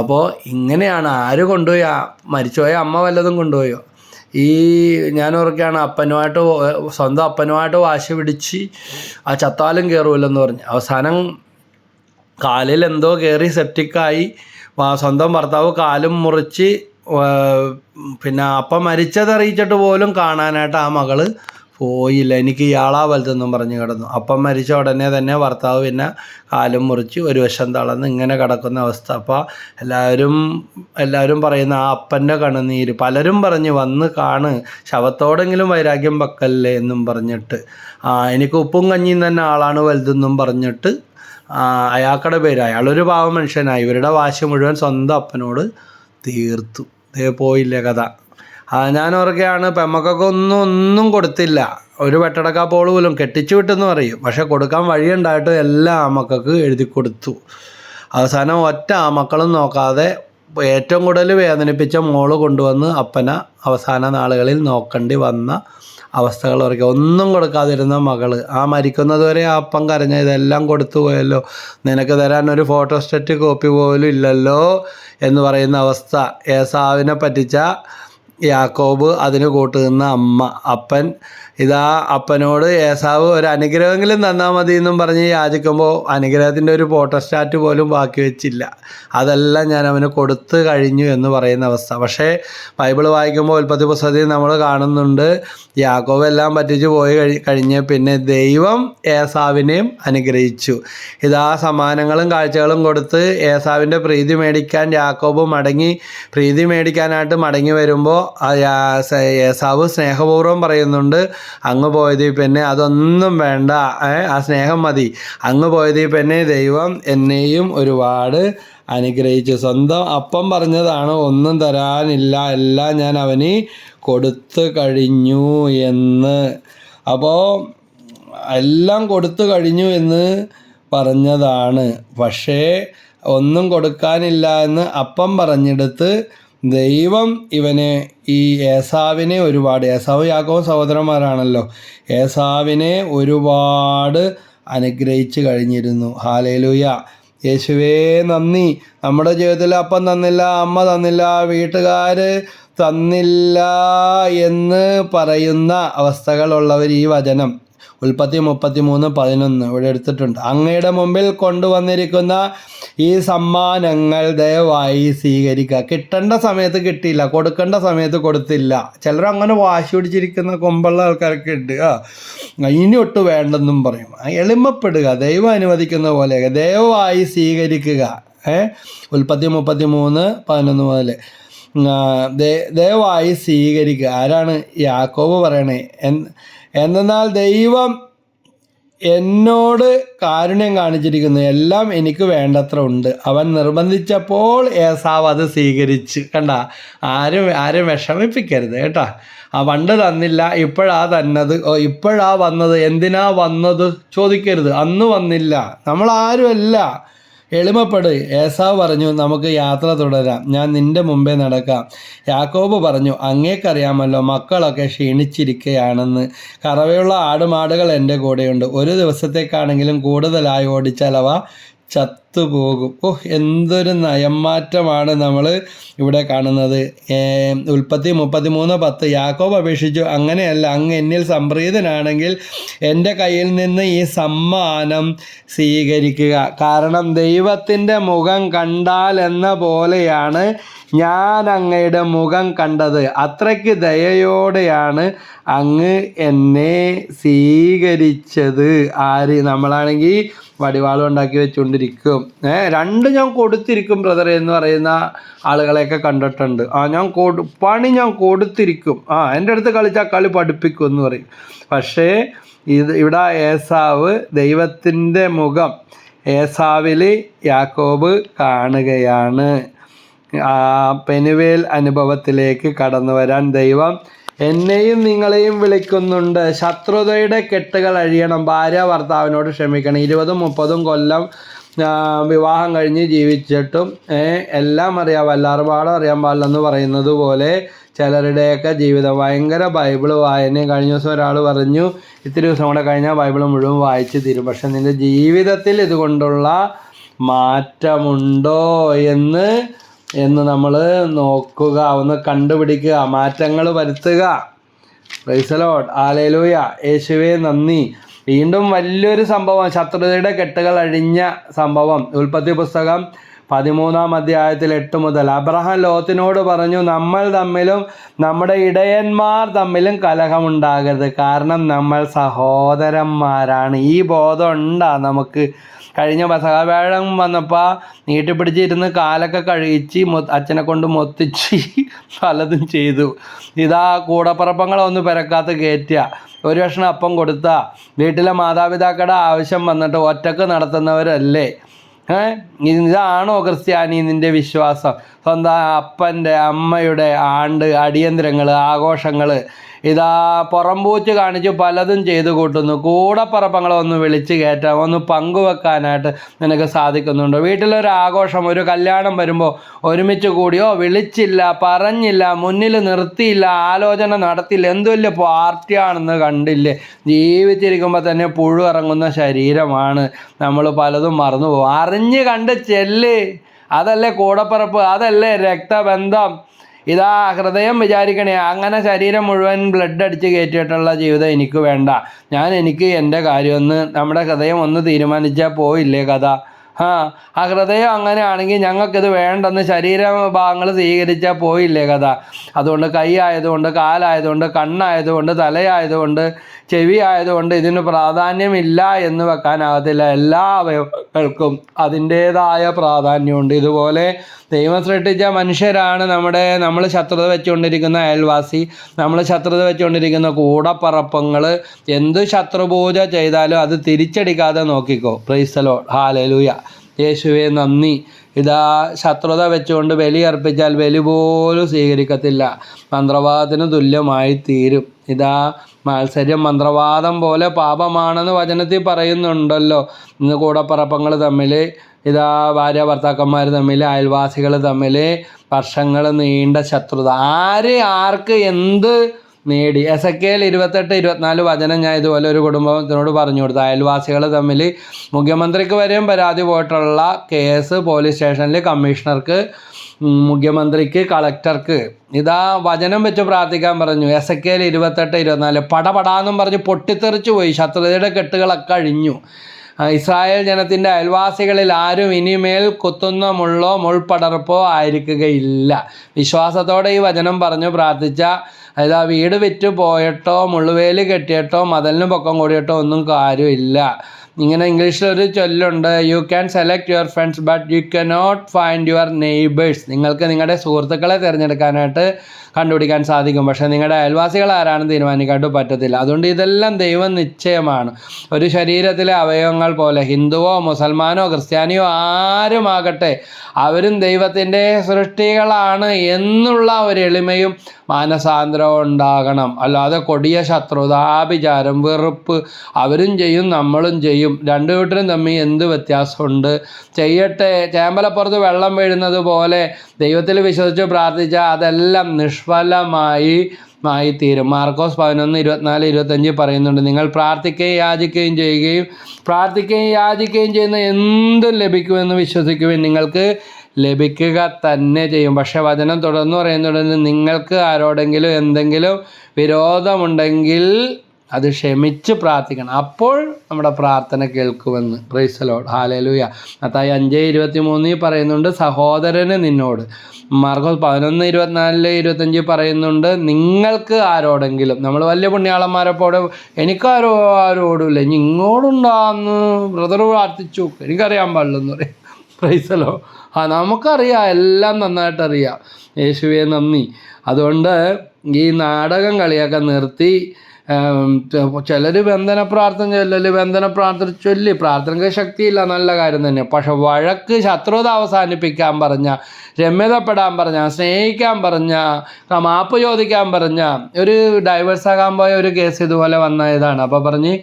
അപ്പോൾ ഇങ്ങനെയാണ്. ആര് കൊണ്ടുപോയി? മരിച്ചുപോയ അമ്മ വല്ലതും കൊണ്ടുപോയോ? ഞാൻ ഓർക്കുകയാണ്, സ്വന്തം അപ്പനുമായിട്ട് വാശി പിടിച്ച് ആ ചത്താലും കയറുമല്ലെന്ന് പറഞ്ഞ് അവസാനം കാലിൽ എന്തോ കയറി സെപ്റ്റിക്കായി സ്വന്തം ഭർത്താവ് കാലും മുറിച്ച് പിന്നെ അപ്പം മരിച്ചതറിയിച്ചിട്ട് പോലും കാണാനായിട്ട് ആ മകള് പോയില്ല. എനിക്ക് ഇയാളാ വലുതെന്നും പറഞ്ഞ് കിടന്നു. അപ്പം മരിച്ച ഉടനെ തന്നെ ഭർത്താവ് പിന്നെ കാലും മുറിച്ച് ഒരു വശം തളർന്ന് ഇങ്ങനെ കിടക്കുന്ന അവസ്ഥ. അപ്പോൾ എല്ലാവരും പറയുന്ന ആ അപ്പൻ്റെ കണ്ണുനീര്, പലരും പറഞ്ഞ് വന്ന് കാണ്, ശവത്തോടെങ്കിലും വൈരാഗ്യം വെക്കല്ലേ എന്നും പറഞ്ഞിട്ട്, എനിക്ക് ഉപ്പും കഞ്ഞിയും തന്നെ ആളാണ് വലുതെന്നും പറഞ്ഞിട്ട് അയാൾക്കുടെ പേര്, അയാളൊരു പാവ മനുഷ്യനായി. ഇവരുടെ വാശി മുഴുവൻ സ്വന്തം അപ്പനോട് തീർത്തു. പോയില്ലേ കഥ. ഞാൻ ഓർക്കുകയാണ്, പെമ്മക്കൊക്കെ ഒന്നും കൊടുത്തില്ല. ഒരു വെട്ടടക്കാപ്പോൾ പോലും കെട്ടിച്ചു വിട്ടെന്ന് പറയും. പക്ഷെ കൊടുക്കാൻ വഴിയുണ്ടായിട്ട് എല്ലാ ആമക്കൾക്ക് എഴുതി കൊടുത്തു. അവസാനം ഒറ്റ ആമക്കളും നോക്കാതെ ഏറ്റവും കൂടുതൽ വേദനിപ്പിച്ച മോള് കൊണ്ടുവന്ന് അപ്പന അവസാന നാളുകളിൽ നോക്കേണ്ടി വന്ന അവസ്ഥകൾ ഓർക്കുക. ഒന്നും കൊടുക്കാതിരുന്ന മകള് മരിക്കുന്നത് വരെ ആ അപ്പം കരഞ്ഞ ഇതെല്ലാം കൊടുത്തു പോയല്ലോ, നിനക്ക് തരാൻ ഒരു ഫോട്ടോസ്റ്റാറ്റ് കോപ്പി പോലും ഇല്ലല്ലോ എന്ന് പറയുന്ന അവസ്ഥ. ഏസാവിനെ പറ്റിച്ച യാക്കോബ്, അതിന് കൂട്ടുനിന്ന അമ്മ, അപ്പൻ. അപ്പനോട് ഏസാവ് ഒരു അനുഗ്രഹമെങ്കിലും തന്നാൽ മതി എന്നും പറഞ്ഞ് യാചിക്കുമ്പോൾ അനുഗ്രഹത്തിൻ്റെ ഒരു ഫോട്ടോസ്റ്റാറ്റ് പോലും ബാക്കി വെച്ചില്ല. അതെല്ലാം ഞാൻ അവന് കൊടുത്തു കഴിഞ്ഞു എന്ന് പറയുന്ന അവസ്ഥ. പക്ഷേ ബൈബിൾ വായിക്കുമ്പോൾ ഉൽപ്പത്തി പുസ്തകത്തിൽ നമ്മൾ കാണുന്നുണ്ട്, യാക്കോബ് എല്ലാം പറ്റിച്ച് പോയി കഴിഞ്ഞ് പിന്നെ ദൈവം ഏസാവിനെയും അനുഗ്രഹിച്ചു. സമ്മാനങ്ങളും കാഴ്ചകളും കൊടുത്ത് ഏസാവിൻ്റെ പ്രീതി മേടിക്കാൻ യാക്കോബ് പ്രീതി മേടിക്കാനായിട്ട് മടങ്ങി വരുമ്പോൾ ഏസാവ് സ്നേഹപൂർവ്വം പറയുന്നുണ്ട്, അങ്ങ് പോയതിൽ പിന്നെ അതൊന്നും വേണ്ട, ആ സ്നേഹം മതി, അങ്ങ് പോയതിൽ പിന്നെ ദൈവം എന്നെയും ഒരുപാട് അനുഗ്രഹിച്ചു. സ്വന്തം അപ്പം പറഞ്ഞതാണ് ഒന്നും തരാനില്ല, എല്ലാം ഞാൻ അവന് കൊടുത്തു കഴിഞ്ഞു എന്ന്. അപ്പോൾ എല്ലാം കൊടുത്തു കഴിഞ്ഞു എന്ന് പറഞ്ഞതാണ്. പക്ഷേ ഒന്നും കൊടുക്കാനില്ല എന്ന് അപ്പം പറഞ്ഞെടുത്ത് ദൈവം ഈ ഏസാവിനെ ഒരുപാട്, ഏസാവ് യാക്കോബ് സഹോദരന്മാരാണല്ലോ, ഏസാവിനെ ഒരുപാട് അനുഗ്രഹിച്ചു കഴിഞ്ഞിരുന്നു. ഹല്ലേലൂയ. യേശുവേ നന്ദി. നമ്മുടെ ജീവിതത്തിൽ അപ്പം തന്നില്ല, അമ്മ തന്നില്ല, വീട്ടുകാർ തന്നില്ല എന്ന് പറയുന്ന അവസ്ഥകളുള്ളവർ ഈ വചനം ഉൽപ്പത്തി 33:11 ഇവിടെ എടുത്തിട്ടുണ്ട്. അങ്ങയുടെ മുമ്പിൽ കൊണ്ടുവന്നിരിക്കുന്ന ഈ സമ്മാനങ്ങൾ ദയവായി സ്വീകരിക്കുക. കിട്ടേണ്ട സമയത്ത് കിട്ടിയില്ല, കൊടുക്കേണ്ട സമയത്ത് കൊടുത്തില്ല. ചിലർ അങ്ങനെ വാശി പിടിച്ചിരിക്കുന്ന കൊമ്പുള്ള ആൾക്കാരൊക്കെ ഉണ്ട്. ഇനി ഒട്ട് വേണ്ടെന്നും പറയും. എളിമപ്പെടുക, ദൈവം അനുവദിക്കുന്ന പോലെ ദയവായി സ്വീകരിക്കുക. ഉൽപ്പത്തി 33:11 മുതൽ ദയവായി സ്വീകരിക്കുക. ആരാണ്? യാക്കോബ് പറയണേ. എന്നാൽ ദൈവം എന്നോട് കാരുണ്യം കാണിച്ചിരിക്കുന്നു, എല്ലാം എനിക്ക് വേണ്ടത്ര ഉണ്ട്. അവൻ നിർബന്ധിച്ചപ്പോൾ ഏസാവ് അത് സ്വീകരിച്ച്. കണ്ട, ആരും വിഷമിപ്പിക്കരുത് കേട്ടാ. പണ്ട് തന്നില്ല, ഇപ്പോഴാ തന്നത്, ഇപ്പോഴാ വന്നത്, എന്തിനാ വന്നത് ചോദിക്കരുത്. അന്ന് വന്നില്ല. നമ്മളാരുമല്ല. എളിമപ്പെട്. ഏസാവ് പറഞ്ഞു, നമുക്ക് യാത്ര തുടരാം, ഞാൻ നിൻ്റെ മുമ്പേ നടക്കാം. യാക്കോബ് പറഞ്ഞു, അങ്ങേക്കറിയാമല്ലോ മക്കളൊക്കെ ക്ഷീണിച്ചിരിക്കുകയാണെന്ന്. കറവയുള്ള ആടുമാടുകൾ എൻ്റെ കൂടെയുണ്ട്. ഒരു ദിവസത്തേക്കാണെങ്കിലും കൂടുതലായി ഓടിച്ചാൽ അവ ചത്തുപോകും. എന്തൊരു നയംമാറ്റമാണ് നമ്മൾ ഇവിടെ കാണുന്നത്. ഉൽപ്പത്തി 33:10 യാക്കോബ് അപേക്ഷിച്ചു, അങ്ങനെയല്ല, അങ്ങ് എന്നിൽ സംപ്രീതനാണെങ്കിൽ എൻ്റെ കയ്യിൽ നിന്ന് ഈ സമ്മാനം സ്വീകരിക്കുക. കാരണം ദൈവത്തിൻ്റെ മുഖം കണ്ടാൽ എന്ന പോലെയാണ് ഞാൻ അങ്ങയുടെ മുഖം കണ്ടത്. അത്രയ്ക്ക് ദയയോടെയാണ് അങ്ങ് എന്നെ സ്വീകരിച്ചത്. ആര്? നമ്മളാണെങ്കിൽ വടിവാളും ഉണ്ടാക്കി വെച്ചുകൊണ്ടിരിക്കും. രണ്ടും ഞാൻ കൊടുത്തിരിക്കും ബ്രദറെ എന്ന് പറയുന്ന ആളുകളെയൊക്കെ കണ്ടിട്ടുണ്ട്. ഞാൻ പണി ഞാൻ കൊടുത്തിരിക്കും, എൻ്റെ അടുത്ത് കളിച്ചാൽ കളി പഠിപ്പിക്കും എന്ന് പറയും. പക്ഷേ ഇവിടെ ഏസാവ് ദൈവത്തിൻ്റെ മുഖം ഏസാവിൽ യാക്കോബ് കാണുകയാണ്. പെനുവേൽ അനുഭവത്തിലേക്ക് കടന്നു വരാൻ ദൈവം എന്നെയും നിങ്ങളെയും വിളിക്കുന്നുണ്ട്. ശത്രുതയുടെ കെട്ടുകൾ അഴിയണം. ഭാര്യ ഭർത്താവിനോട് ക്ഷമിക്കണം. 20-30 കൊല്ലം വിവാഹം കഴിഞ്ഞ് ജീവിച്ചിട്ടും എല്ലാം അറിയാം, വല്ലാർപാടം അറിയാൻ പാടില്ലെന്ന് പറയുന്നത് പോലെ ചിലരുടെയൊക്കെ ജീവിതം ഭയങ്കര ബൈബിള് വായനയും. കഴിഞ്ഞ ദിവസം ഒരാൾ പറഞ്ഞു, ഇത്തിരി ദിവസം കൂടെ കഴിഞ്ഞാൽ ബൈബിൾ മുഴുവൻ വായിച്ച് തീരും. പക്ഷെ നിൻ്റെ ജീവിതത്തിൽ ഇതുകൊണ്ടുള്ള മാറ്റമുണ്ടോ എന്ന് നമ്മൾ നോക്കുക, ഒന്ന് കണ്ടുപിടിക്കുക, മാറ്റങ്ങൾ വരുത്തുക. പ്രൈസ് ദി ലോർഡ്, ഹല്ലേലൂയ, യേശുവേ നന്ദി. വീണ്ടും വലിയൊരു സംഭവം, ശത്രുതയുടെ കെട്ടുകൾ അഴിഞ്ഞ സംഭവം. ഉൽപ്പത്തി പുസ്തകം 13-ാം അധ്യായത്തിൽ 8 മുതൽ അബ്രഹാം ലോത്തിനോട് പറഞ്ഞു, നമ്മൾ തമ്മിലും നമ്മുടെ ഇടയന്മാർ തമ്മിലും കലഹമുണ്ടാകരുത്, കാരണം നമ്മൾ സഹോദരന്മാരാണ്. ഈ ബോധം ഉണ്ടാ നമുക്ക്? കഴിഞ്ഞ പസകാവ്യാഴം വന്നപ്പോൾ നീട്ടിപ്പിടിച്ചിരുന്ന് കാലൊക്കെ കഴിച്ച് അച്ഛനെ കൊണ്ട് മൊത്തിച്ച് പലതും ചെയ്തു. ഇതാ കൂടപ്പറപ്പങ്ങളൊന്ന് പെരക്കാത്ത കയറ്റുക, ഒരു കഷ്ണം അപ്പം കൊടുത്താൽ വീട്ടിലെ മാതാപിതാക്കളുടെ ആവശ്യം വന്നിട്ട് ഒറ്റക്ക് നടത്തുന്നവരല്ലേ? ഇതാണോ ക്രിസ്ത്യാനി നിൻ്റെ വിശ്വാസം? സ്വന്തം അപ്പൻ്റെ അമ്മയുടെ അടിയന്തരങ്ങൾ, ആഘോഷങ്ങൾ, ഇതാ പുറംപൂച്ച് കാണിച്ച് പലതും ചെയ്ത് കൂട്ടുന്നു. കൂടപ്പറപ്പങ്ങളെ ഒന്ന് വിളിച്ച് കയറ്റാൻ, ഒന്ന് പങ്കുവെക്കാനായിട്ട് നിനക്ക് സാധിക്കുന്നുണ്ടോ? വീട്ടിലൊരാഘോഷം, ഒരു കല്യാണം വരുമ്പോൾ ഒരുമിച്ച് കൂടിയോ, വിളിച്ചില്ല, പറഞ്ഞില്ല, മുന്നിൽ നിർത്തിയില്ല, ആലോചന നടത്തിയില്ല, എന്ത് വലിയ പാർട്ടിയാണെന്ന് കണ്ടില്ലേ? ജീവിച്ചിരിക്കുമ്പോൾ തന്നെ പുഴു ഇറങ്ങുന്ന ശരീരമാണ്. നമ്മൾ പലതും മറന്നു പോകും. അറിഞ്ഞ് കണ്ട് ചെല്ല്, അതല്ലേ കൂടപ്പറപ്പ്, അതല്ലേ രക്തബന്ധം. ഇതാ ഹൃദയം വിചാരിക്കണേ, അങ്ങനെ ശരീരം മുഴുവൻ ബ്ലഡ് അടിച്ച് കയറ്റിയിട്ടുള്ള ജീവിതം എനിക്ക് വേണ്ട. എനിക്ക് എൻ്റെ കാര്യമൊന്ന്, നമ്മുടെ ഹൃദയം ഒന്ന് തീരുമാനിച്ചാൽ പോയില്ലേ കഥ? ആ ഹൃദയം അങ്ങനെയാണെങ്കിൽ ഞങ്ങൾക്കിത് വേണ്ടെന്ന് ശരീരഭാഗങ്ങൾ സ്വീകരിച്ചാൽ പോയില്ലേ കഥ? അതുകൊണ്ട് കൈ ആയതുകൊണ്ട്, കാലായതുകൊണ്ട്, കണ്ണായതുകൊണ്ട്, തലയായതുകൊണ്ട്, ചെവി ആയതുകൊണ്ട് ഇതിന് പ്രാധാന്യമില്ല എന്ന് വെക്കാനാകത്തില്ല. എല്ലാ അവയവങ്ങൾക്കും അതിൻ്റേതായ പ്രാധാന്യമുണ്ട്. ഇതുപോലെ ദൈവം സൃഷ്ടിച്ച മനുഷ്യരാണ് നമ്മൾ ശത്രുത വെച്ചുകൊണ്ടിരിക്കുന്ന അയൽവാസി, നമ്മൾ ശത്രുത വെച്ചുകൊണ്ടിരിക്കുന്ന കൂടപ്പറപ്പങ്ങൾ. എന്ത് ശത്രുപൂജ ചെയ്താലും അത് തിരിച്ചടിക്കാതെ നോക്കിക്കോ. പ്രൈസ് ദി ലോർഡ്, ഹല്ലേലൂയ, യേശുവേ നന്ദി. ഇതാ ശത്രുത വെച്ചുകൊണ്ട് ബലി അർപ്പിച്ചാൽ ബലി പോലും സ്വീകരിക്കത്തില്ല, മന്ത്രവാദത്തിന് തുല്യമായി തീരും. ഇതാ മാത്സര്യം മന്ത്രവാദം പോലെ പാപമാണെന്ന് വചനത്തിൽ പറയുന്നുണ്ടല്ലോ. ഇന്ന് കൂടപ്പറപ്പങ്ങൾ തമ്മിൽ, ഇതാ ഭാര്യ ഭർത്താക്കന്മാർ തമ്മിൽ, അയൽവാസികൾ തമ്മിൽ വർഷങ്ങൾ നീണ്ട ശത്രുത. ആർക്ക് എന്ത് നേടി? എസെക്കിയേൽ 28-24 വചനം ഞാൻ ഇതുപോലെ ഒരു കുടുംബത്തിനോട് പറഞ്ഞു കൊടുത്തു. അയൽവാസികൾ തമ്മിൽ മുഖ്യമന്ത്രിക്ക് വരെയും പരാതി പോയിട്ടുള്ള കേസ് പോലീസ് സ്റ്റേഷനിൽ, കമ്മീഷണർക്ക്, മുഖ്യമന്ത്രിക്ക്, കളക്ടർക്ക്. ഇതാ വചനം വെച്ച് പ്രാർത്ഥിക്കാൻ പറഞ്ഞു. എസെക്കിയേൽ 28-24 പടപടാന്നും പറഞ്ഞ് പൊട്ടിത്തെറിച്ചു പോയി. ശത്രുതയുടെ കെട്ടുകളൊക്കെ അഴിഞ്ഞു. ഇസ്രായേൽ ജനത്തിൻ്റെ അയൽവാസികളിൽ ആരും ഇനിമേൽ കുത്തുന്ന മുള്ളോ മുൾപടർപ്പോ ആയിരിക്കുകയില്ല. വിശ്വാസത്തോടെ ഈ വചനം പറഞ്ഞു പ്രാർത്ഥിച്ച, അതാ വീട് വിറ്റ് പോയിട്ടോ മുള്ളുവേലി കെട്ടിയിട്ടോ മതിലിന് പൊക്കം കൂടിയിട്ടോ ഒന്നും കാര്യമില്ല. ഇങ്ങനെ ഇംഗ്ലീഷിലൊരു ചൊല്ലുണ്ട്, you can select your friends but you cannot find your neighbours. നിങ്ങൾക്ക് നിങ്ങളുടെ സുഹൃത്തുക്കളെ തിരഞ്ഞെടുക്കാനായിട്ട് കണ്ടുപിടിക്കാൻ സാധിക്കും, പക്ഷേ നിങ്ങളുടെ അയൽവാസികൾ ആരാണെന്ന് തീരുമാനിക്കാനായിട്ട് പറ്റത്തില്ല. അതുകൊണ്ട് ഇതെല്ലാം ദൈവം നിശ്ചയമാണ്. ഒരു ശരീരത്തിലെ അവയവങ്ങൾ പോലെ ഹിന്ദുവോ മുസൽമാനോ ക്രിസ്ത്യാനിയോ ആരുമാകട്ടെ, അവരും ദൈവത്തിൻ്റെ സൃഷ്ടികളാണ് എന്നുള്ള ഒരു എളിമയും മാനസാന്തരവും ഉണ്ടാകണം. അല്ലാതെ കൊടിയ ശത്രുത, ആഭിചാരം, വെറുപ്പ് അവരും ചെയ്യും നമ്മളും ചെയ്യും. രണ്ടു കൂട്ടരും തമ്മിൽ എന്ത് വ്യത്യാസമുണ്ട്? ചെയ്യട്ടെ. ചേമ്പലപ്പുറത്ത് വെള്ളം വീഴുന്നത് പോലെ ദൈവത്തിൽ വിശ്വസിച്ച് പ്രാർത്ഥിച്ചാൽ അതെല്ലാം നിഷ്ഫലമായി തീരും. മാർക്കോസ് 11:24-25 പറയുന്നുണ്ട്, നിങ്ങൾ പ്രാർത്ഥിക്കുകയും യാചിക്കുകയും ചെയ്യുന്ന എന്തും ലഭിക്കുമെന്ന് വിശ്വസിക്കുവാൻ നിങ്ങൾക്ക് ലഭിക്കുക തന്നെ ചെയ്യും. പക്ഷെ വചനം തുടർന്ന് പറയുന്നുണ്ട്, നിങ്ങൾക്ക് ആരോടെങ്കിലും എന്തെങ്കിലും വിരോധമുണ്ടെങ്കിൽ അത് ക്ഷമിച്ച് പ്രാർത്ഥിക്കണം. അപ്പോൾ നമ്മുടെ പ്രാർത്ഥന കേൾക്കുമെന്ന്. Praise the lord. Hallelujah. Mathai 5:23 പറയുന്നുണ്ട് സഹോദരന് നിന്നോട്. മാർക്കോസ് 11:24-25 പറയുന്നുണ്ട് നിങ്ങൾക്ക് ആരോടെങ്കിലും. നമ്മൾ വലിയ പുണ്യാളന്മാരെപ്പോടെ ആരോടുമില്ല, ഇനി ഇങ്ങോട്ടുണ്ടാന്ന് ബ്രദർ പ്രാർത്ഥിച്ചു എനിക്കറിയാൻ പാടില്ലെന്ന് പറയും. Price the Lord. നമുക്കറിയാം, എല്ലാം നന്നായിട്ടറിയാം. യേശുവേ നന്ദി. അതുകൊണ്ട് ഈ നാടകം കളിയൊക്കെ നിർത്തി ചിലർ ബന്ധന പ്രാർത്ഥന ചൊല്ലി പ്രാർത്ഥനയ്ക്ക് ശക്തിയില്ല, നല്ല കാര്യം തന്നെ. പക്ഷെ വഴക്ക്, ശത്രുത അവസാനിപ്പിക്കാൻ പറഞ്ഞ, രമ്യതപ്പെടാൻ പറഞ്ഞ, സ്നേഹിക്കാൻ പറഞ്ഞ, മാപ്പ് ചോദിക്കാൻ പറഞ്ഞ, ഒരു ഡൈവേഴ്സാകാൻ പോയ ഒരു കേസ് ഇതുപോലെ വന്നതാണ്. അപ്പോൾ പറഞ്ഞ്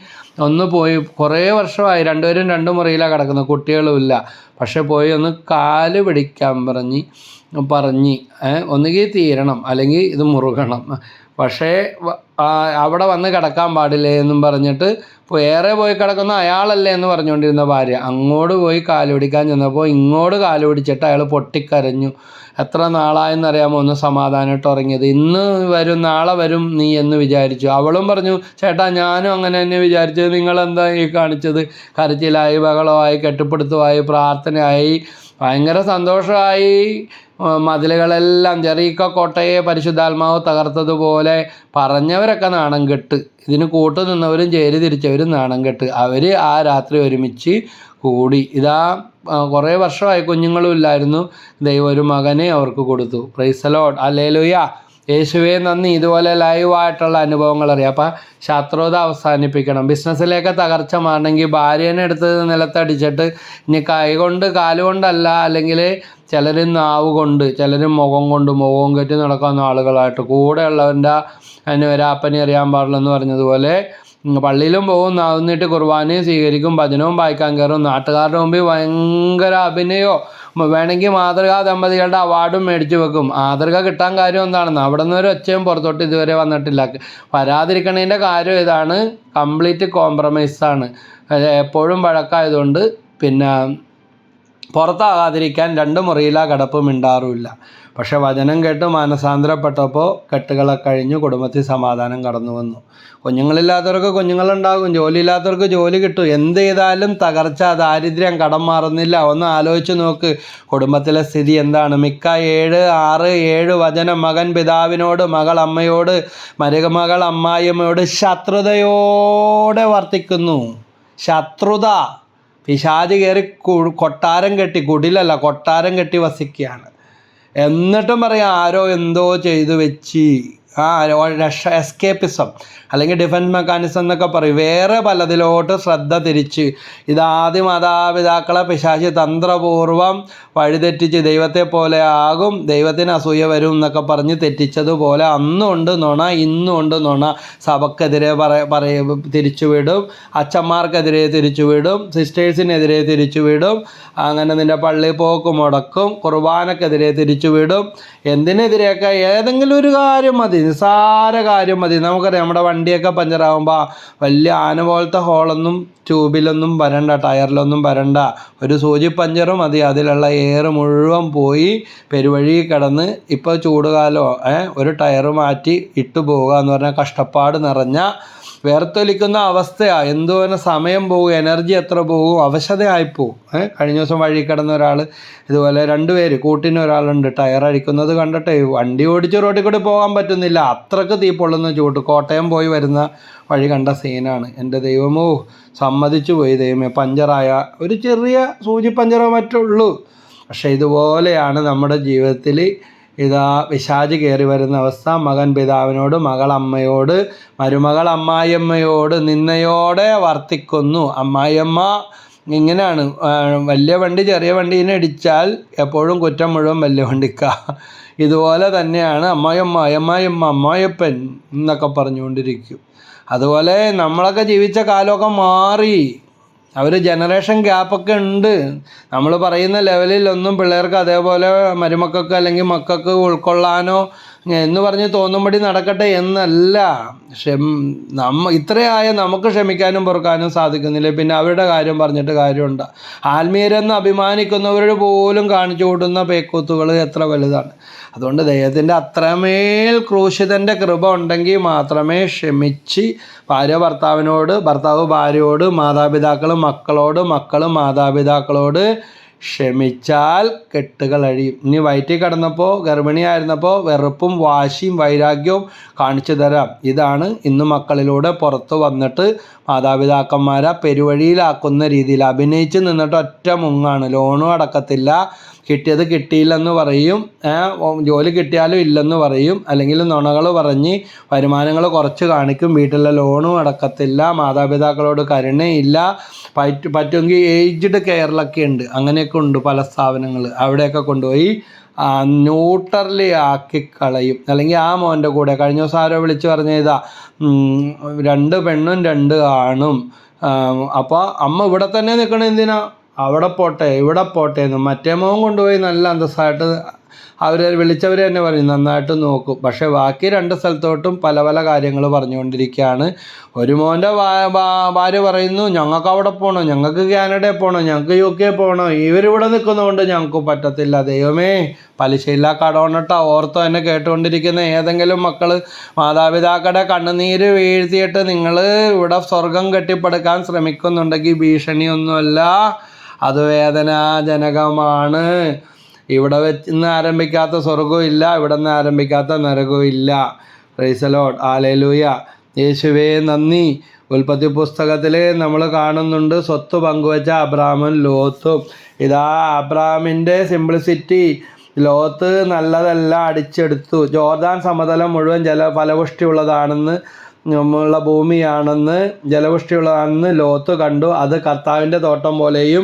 ഒന്ന് പോയി, കുറേ വർഷമായി രണ്ടുപേരും 2 മുറിയിലാണ് കിടക്കുന്നത്, കുട്ടികളുമില്ല. പക്ഷെ പോയി ഒന്ന് കാല് പിടിക്കാൻ പറഞ്ഞ് ഒന്നുകിൽ തീരണം അല്ലെങ്കിൽ ഇത് മുറുകണം, പക്ഷേ അവിടെ വന്ന് കിടക്കാൻ പാടില്ലേ എന്നും പറഞ്ഞിട്ട് വേറെ പോയി കിടക്കുന്ന അയാളല്ലേ എന്ന് പറഞ്ഞുകൊണ്ടിരുന്ന ഭാര്യ അങ്ങോട്ട് പോയി കാല് പിടിക്കാൻ ചെന്നപ്പോൾ ഇങ്ങോട്ട് കാല് പിടിച്ചിട്ട് അയാൾ പൊട്ടിക്കരഞ്ഞു. എത്ര നാളായെന്നറിയാമോ ഒന്ന് സമാധാനമായിട്ട് ഉറങ്ങിയത്. ഇന്ന് വരും നാളെ വരും നീ എന്ന് വിചാരിച്ചു. അവളും പറഞ്ഞു ചേട്ടാ ഞാനും അങ്ങനെ തന്നെ വിചാരിച്ചത്, നിങ്ങളെന്താ ഈ കാണിച്ചത്? കരച്ചിലായി, ബഹളമായി, കെട്ടിപ്പിടുത്തമായി, പ്രാർത്ഥനയായി, ഭയങ്കര സന്തോഷമായി. മതിലുകളെല്ലാം ജെറീക്കോ കോട്ടയെ പരിശുദ്ധാത്മാവ് തകർത്തതുപോലെ പറഞ്ഞവരൊക്കെ നാണം കെട്ട്, ഇതിന് കൂട്ടു നിന്നവരും ചേരി തിരിച്ചവരും നാണം കെട്ട്. അവർ ആ രാത്രി ഒരുമിച്ച് കൂടി. ഇതാ കുറേ വർഷമായി കുഞ്ഞുങ്ങളും ഇല്ലായിരുന്നു, ദൈവം ഒരു മകനെ അവർക്ക് കൊടുത്തു. Price the lord. ഹല്ലേലൂയ. യേശുവേ നന്ദി. ഇതുപോലെ ലൈവായിട്ടുള്ള അനുഭവങ്ങൾ അറിയാം. അപ്പം ശത്രുത അവസാനിപ്പിക്കണം. ബിസിനസ്സിലേക്ക് തകർച്ച മാറണമെങ്കിൽ ഭാര്യേനെ എടുത്ത് നിലത്തടിച്ചിട്ട് ഇനി കൈകൊണ്ട് കാലുകൊണ്ടല്ല, അല്ലെങ്കിൽ ചിലർ നാവ് കൊണ്ട്, ചിലർ മുഖം കെട്ടി നടക്കുന്ന ആളുകളായിട്ട്, കൂടെയുള്ളവൻ്റെ അതിന് വരാപ്പനി അറിയാൻ പാടില്ലെന്ന് പറഞ്ഞതുപോലെ പള്ളിയിലും പോകും, നാവുന്നിട്ട് കുർബാനയും സ്വീകരിക്കും, ഭജനവും വായിക്കാൻ കയറും, നാട്ടുകാരുടെ മുമ്പിൽ ഭയങ്കര അഭിനയോ, വേണമെങ്കിൽ മാതൃകാ ദമ്പതികളുടെ അവാർഡും മേടിച്ചു വെക്കും. മാതൃക കിട്ടാൻ കാര്യം എന്താണെന്ന് അവിടെ നിന്ന് ഒരു ഒച്ചയും പുറത്തോട്ട് ഇതുവരെ വന്നിട്ടില്ല. വരാതിരിക്കണതിൻ്റെ കാര്യം ഇതാണ്, കംപ്ലീറ്റ് കോംപ്രമൈസാണ്. എപ്പോഴും വഴക്കായതുകൊണ്ട് പിന്നെ പുറത്താകാതിരിക്കാൻ 2 മുറിയിലാണ് കിടപ്പ്, മിണ്ടാറുമില്ല. പക്ഷെ വചനം കേട്ട് മാനസാന്തരപ്പെട്ടപ്പോൾ കെട്ടുകളെ കഴിഞ്ഞു, കുടുംബത്തിൽ സമാധാനം കടന്നു വന്നു. കുഞ്ഞുങ്ങളില്ലാത്തവർക്ക് കുഞ്ഞുങ്ങളുണ്ടാകും, ജോലിയില്ലാത്തവർക്ക് ജോലി കിട്ടും. എന്ത് ചെയ്താലും തകർച്ച, ദാരിദ്ര്യം, കടം മാറുന്നില്ല. ഒന്ന് ആലോചിച്ച് നോക്ക് കുടുംബത്തിലെ സ്ഥിതി എന്താണ്. മിക്ക 7:6-7 വചനം, മകൻ പിതാവിനോട്, മകൾ അമ്മയോട്, മരുമകൾ അമ്മായിയമ്മയോട് ശത്രുതയോടെ വർത്തിക്കുന്നു. ശത്രുത. പിശാച് കയറി കൊട്ടാരം കെട്ടി, കുടിലല്ല കൊട്ടാരം കെട്ടി വസിക്കുകയാണ്. എന്നിട്ടും പറയാം ആരോ എന്തോ ചെയ്തു വെച്ച്. എസ്കേപ്പിസം അല്ലെങ്കിൽ ഡിഫൻസ് മെക്കാനിസം എന്നൊക്കെ പറയും. വേറെ പലതിലോട്ട് ശ്രദ്ധ തിരിച്ച് ഇതാദ്യം മാതാപിതാക്കളെ പിശാച് തന്ത്രപൂർവം വഴിതെറ്റിച്ച് ദൈവത്തെ പോലെ ആകും, ദൈവത്തിന് അസൂയ വരും എന്നൊക്കെ പറഞ്ഞ് തെറ്റിച്ചതുപോലെ അന്നുണ്ട് നുണ, ഇന്നുണ്ട് നുണ. സഭക്കെതിരെ തിരിച്ചുവിടും, അച്ഛന്മാർക്കെതിരെ തിരിച്ചുവിടും, സിസ്റ്റേഴ്സിനെതിരെ തിരിച്ചുവിടും. അങ്ങനെ നിൻ്റെ പള്ളി പോക്ക് മുടക്കും, കുർബാനക്കെതിരെ തിരിച്ചുവിടും. എന്തിനെതിരെയൊക്കെ ഏതെങ്കിലും ഒരു കാര്യം മതി, നിസ്സാര കാര്യം മതി. നമുക്കറിയാം നമ്മുടെ വണ്ടിയൊക്കെ പഞ്ചറാകുമ്പോൾ വലിയ ആന പോലത്തെ ഹോളൊന്നും ട്യൂബിലൊന്നും വരണ്ട, ടയറിലൊന്നും വരണ്ട, ഒരു സൂചി പഞ്ചറ് മതി. അതിലുള്ള എയർ മുഴുവൻ പോയി പെരുവഴി കിടന്ന്, ഇപ്പോൾ ചൂടുകാലോ ഒരു ടയർ മാറ്റി ഇട്ടു പോവുക എന്ന് പറഞ്ഞാൽ കഷ്ടപ്പാട് നിറഞ്ഞ വേർത്തൊലിക്കുന്ന അവസ്ഥയാണ്. എന്തോരം സമയം പോകും, എനർജി എത്ര പോകും, അവശതയായിപ്പോവും. കഴിഞ്ഞ ദിവസം വഴി കിടന്ന ഒരാൾ ഇതുപോലെ 2 പേര് കൂട്ടിന് ഒരാളുണ്ട്, ടയർ അടിക്കുന്നത് കണ്ടിട്ട് വണ്ടി ഓടിച്ച് റോഡിൽ കൂടി പോകാൻ പറ്റുന്നില്ല, അത്രക്ക് തീ പൊള്ളുന്ന ചൂട്. കോട്ടയം പോയി വരുന്ന വഴി കണ്ട സീനാണ്. എൻ്റെ ദൈവമോ, സമ്മതിച്ചു പോയി ദൈവമേ. പഞ്ചറായ ഒരു ചെറിയ സൂചി പഞ്ചറോ മറ്റുള്ളൂ. പക്ഷേ ഇതുപോലെയാണ് നമ്മുടെ ജീവിതത്തിൽ ഇതാ പിശാച് കയറി വരുന്ന അവസ്ഥ. മകൻ പിതാവിനോട്, മകൾ അമ്മയോട്, മരുമകൾ അമ്മായിയമ്മയോട് നിന്നയോടെ വർത്തിക്കുന്നു. അമ്മായിയമ്മ ഇങ്ങനെയാണ്, വലിയ വണ്ടി ചെറിയ വണ്ടീനെ ഇടിച്ചാൽ എപ്പോഴും കുറ്റം മുഴുവൻ വലിയ വണ്ടിക്കാ. ഇതുപോലെ തന്നെയാണ് അമ്മായിയപ്പൻ എന്നൊക്കെ പറഞ്ഞുകൊണ്ടിരിക്കും. അതുപോലെ നമ്മളൊക്കെ ജീവിച്ച കാലമൊക്കെ മാറി. അവർ ജനറേഷൻ ഗ്യാപ്പൊക്കെ ഉണ്ട്. നമ്മൾ പറയുന്ന ലെവലിലൊന്നും പിള്ളേർക്ക് അതേപോലെ മരുമക്കൾക്ക് അല്ലെങ്കിൽ മക്കൾക്ക് ഉൾക്കൊള്ളാനോ എന്ന് പറഞ്ഞ് തോന്നുമ്പടി നടക്കട്ടെ എന്നല്ല. ഇത്രയായ നമുക്ക് ക്ഷമിക്കാനും പൊറുക്കാനും സാധിക്കുന്നില്ല, പിന്നെ അവരുടെ കാര്യം പറഞ്ഞിട്ട് കാര്യമുണ്ട്? ആത്മീയരെന്ന് അഭിമാനിക്കുന്നവരോട് പോലും കാണിച്ചു കൂട്ടുന്ന പേക്കൂത്തുകൾ എത്ര വലുതാണ്. അതുകൊണ്ട് ദൈവത്തിൻ്റെ അത്രമേൽ ക്രൂശിതൻ്റെ കൃപ ഉണ്ടെങ്കിൽ മാത്രമേ ക്ഷമിച്ച് ഭാര്യ ഭർത്താവിനോട്, ഭർത്താവ് ഭാര്യയോട്, മാതാപിതാക്കൾ മക്കളോട്, മക്കൾ മാതാപിതാക്കളോട് ക്ഷമിച്ചാൽ കെട്ടുകൾ അഴിയും. ഇനി വയറ്റിൽ കിടന്നപ്പോൾ, ഗർഭിണിയായിരുന്നപ്പോൾ വെറുപ്പും വാശിയും വൈരാഗ്യവും കാണിച്ചു തരാം. ഇതാണ് ഇന്ന് മക്കളിലൂടെ പുറത്ത് വന്നിട്ട് മാതാപിതാക്കന്മാരെ പെരുവഴിയിലാക്കുന്ന രീതിയിൽ അഭിനയിച്ച് നിന്നിട്ട് ഒറ്റ മുങ്ങാണ്. ലോണും അടക്കത്തില്ല, കിട്ടിയത് കിട്ടിയില്ലെന്ന് പറയും, ജോലി കിട്ടിയാലും ഇല്ലെന്ന് പറയും, അല്ലെങ്കിൽ നുണകൾ പറഞ്ഞ് വരുമാനങ്ങൾ കുറച്ച് കാണിക്കും, വീട്ടിലെ ലോണും അടക്കത്തില്ല, മാതാപിതാക്കളോട് കരുണയില്ല. പറ്റുമെങ്കിൽ ഏജ്ഡ് കെയറിലൊക്കെ ഉണ്ട്, അങ്ങനെയൊക്കെ ഉണ്ട് പല സ്ഥാപനങ്ങൾ. അവിടെയൊക്കെ കൊണ്ടുപോയി ന്യൂട്രലി ആക്കി കളയും. അല്ലെങ്കിൽ ആ മോൻ്റെ കൂടെ കഴിഞ്ഞ ദിവസം ആരോ വിളിച്ച് പറഞ്ഞ ഇതാ 2 പെണ്ണും 2 ആണും, അപ്പോൾ അമ്മ ഇവിടെ തന്നെ നിൽക്കണം, എന്തിനാ അവിടെ പോട്ടെ ഇവിടെ പോട്ടെ എന്ന്. മറ്റേ മോൻ കൊണ്ടുപോയി നല്ല അന്തസ്സായിട്ട് അവർ വിളിച്ചവർ തന്നെ പറയും നന്നായിട്ട് നോക്കും. പക്ഷേ ബാക്കി 2 സ്ഥലത്തോട്ടും പല പല കാര്യങ്ങൾ പറഞ്ഞുകൊണ്ടിരിക്കുകയാണ്. ഒരു മോൻ്റെ ഭാര്യ പറയുന്നു ഞങ്ങൾക്ക് അവിടെ പോകണം, ഞങ്ങൾക്ക് കാനഡയിൽ പോകണം, ഞങ്ങൾക്ക് UK പോകണം, ഇവരിവിടെ നിൽക്കുന്നതുകൊണ്ട് ഞങ്ങൾക്ക് പറ്റത്തില്ല. ദൈവമേ, പലിശയില്ലാ കടോണിട്ടാ ഓർത്തോ എന്നെ കേട്ടുകൊണ്ടിരിക്കുന്ന ഏതെങ്കിലും മക്കൾ മാതാപിതാക്കളുടെ കണ്ണുനീര് വീഴ്ത്തിയിട്ട് നിങ്ങൾ ഇവിടെ സ്വർഗം കെട്ടിപ്പടുക്കാൻ ശ്രമിക്കുന്നുണ്ടെങ്കിൽ ഭീഷണിയൊന്നുമല്ല, അത് വേദനാജനകമാണ്. ഇവിടെ വെച്ച് ആരംഭിക്കാത്ത സ്വർഗവും ഇല്ല, ഇവിടെ നിന്ന് ആരംഭിക്കാത്ത നരകവും ഇല്ല. Price the lord, hallelujah. യേശുവേ നന്ദി. ഉൽപ്പത്തി പുസ്തകത്തിൽ നമ്മൾ കാണുന്നുണ്ട് സ്വത്ത് പങ്കുവെച്ച അബ്രാമും ലോത്തും. ഇതാ അബ്രാമിൻ്റെ സിംപ്ലിസിറ്റി. ലോത്ത് നല്ലതെല്ലാം അടിച്ചെടുത്തു. ജോർദാൻ സമതലം മുഴുവൻ ഫലപുഷ്ടിയുള്ളതാണെന്ന്, ഉള്ള ഭൂമിയാണെന്ന്, ജലപുഷ്ടിയുള്ളതാണെന്ന് ലോത്ത് കണ്ടു. അത് കർത്താവിൻ്റെ തോട്ടം പോലെയും,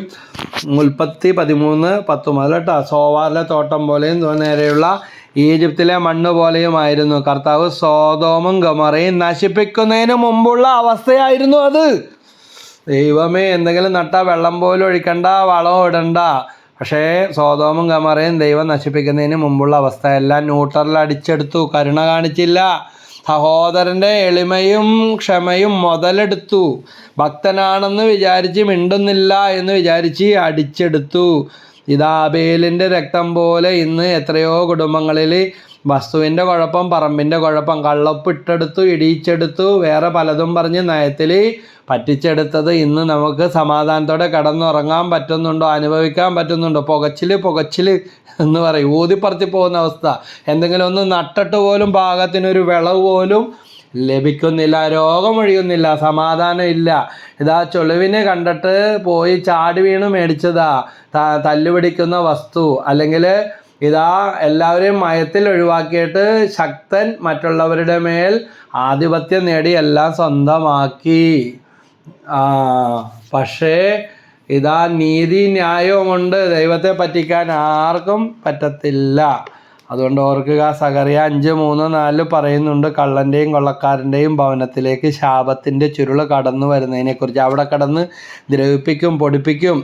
ഉൽപ്പത്തി 13:10 മുതൽ കേട്ടോ, സോവാറിലെ തോട്ടം പോലെയും നേരെയുള്ള ഈജിപ്തിലെ മണ്ണ് പോലെയുമായിരുന്നു. കർത്താവ് സോദോമും ഗൊമോറയും നശിപ്പിക്കുന്നതിന് മുമ്പുള്ള അവസ്ഥയായിരുന്നു അത്. ദൈവമേ, എന്തെങ്കിലും നട്ടാൽ വെള്ളം പോലും ഒഴിക്കണ്ട, വളവും ഇടണ്ട. പക്ഷേ സോദോമും ഗൊമോറയും ദൈവം നശിപ്പിക്കുന്നതിന് മുമ്പുള്ള അവസ്ഥ എല്ലാം ന്യൂട്രൽ അടിച്ചെടുത്തു. കരുണ കാണിച്ചില്ല. സഹോദരൻ്റെ എളിമയും ക്ഷമയും മുതലെടുത്തു. ഭക്തനാണെന്ന് വിചാരിച്ച് മിണ്ടുന്നില്ല എന്ന് വിചാരിച്ച് അടിച്ചെടുത്തു. ഇതാ ആബേലിൻ്റെ രക്തം പോലെ ഇന്ന് എത്രയോ കുടുംബങ്ങളിൽ വസ്തുവിൻ്റെ കുഴപ്പം, പറമ്പിൻ്റെ കുഴപ്പം, കള്ളപ്പിട്ടെടുത്തു, ഇടിയിച്ചെടുത്തു, വേറെ പലതും പറഞ്ഞ് നയത്തിൽ പറ്റിച്ചെടുത്തത് ഇന്ന് നമുക്ക് സമാധാനത്തോടെ കിടന്നുറങ്ങാൻ പറ്റുന്നുണ്ടോ, അനുഭവിക്കാൻ പറ്റുന്നുണ്ടോ? പുകച്ചിൽ എന്ന് പറയും, ഊതിപ്പറത്തി പോകുന്ന അവസ്ഥ. എന്തെങ്കിലും ഒന്ന് നട്ടിട്ട് പോലും പാകത്തിനൊരു വിളവ് പോലും ലഭിക്കുന്നില്ല, രോഗമൊഴിയുന്നില്ല, സമാധാനം ഇല്ല. ഇതാ ചൊളിവിനെ കണ്ടിട്ട് പോയി ചാടി വീണ് മേടിച്ചതാ തല്ലുപിടിക്കുന്ന വസ്തു. അല്ലെങ്കിൽ ഇതാ എല്ലാവരെയും മയത്തിൽ ഒഴിവാക്കിയിട്ട് ശക്തൻ മറ്റുള്ളവരുടെ മേൽ ആധിപത്യം നേടി എല്ലാം സ്വന്തമാക്കി. പക്ഷേ ഇതാ നീതി ന്യായവും കൊണ്ട് ദൈവത്തെ പറ്റിക്കാൻ ആർക്കും പറ്റത്തില്ല. അതുകൊണ്ട് ഓർക്കുക, സഖറിയ 5:3-4 പറയുന്നുണ്ട്, കള്ളൻ്റെയും കൊള്ളക്കാരൻ്റെയും ഭവനത്തിലേക്ക് ശാപത്തിൻ്റെ ചുരുൾ കടന്നു വരുന്നതിനെക്കുറിച്ച്. അവിടെ കടന്ന് ദ്രവിപ്പിക്കും, പൊടിപ്പിക്കും.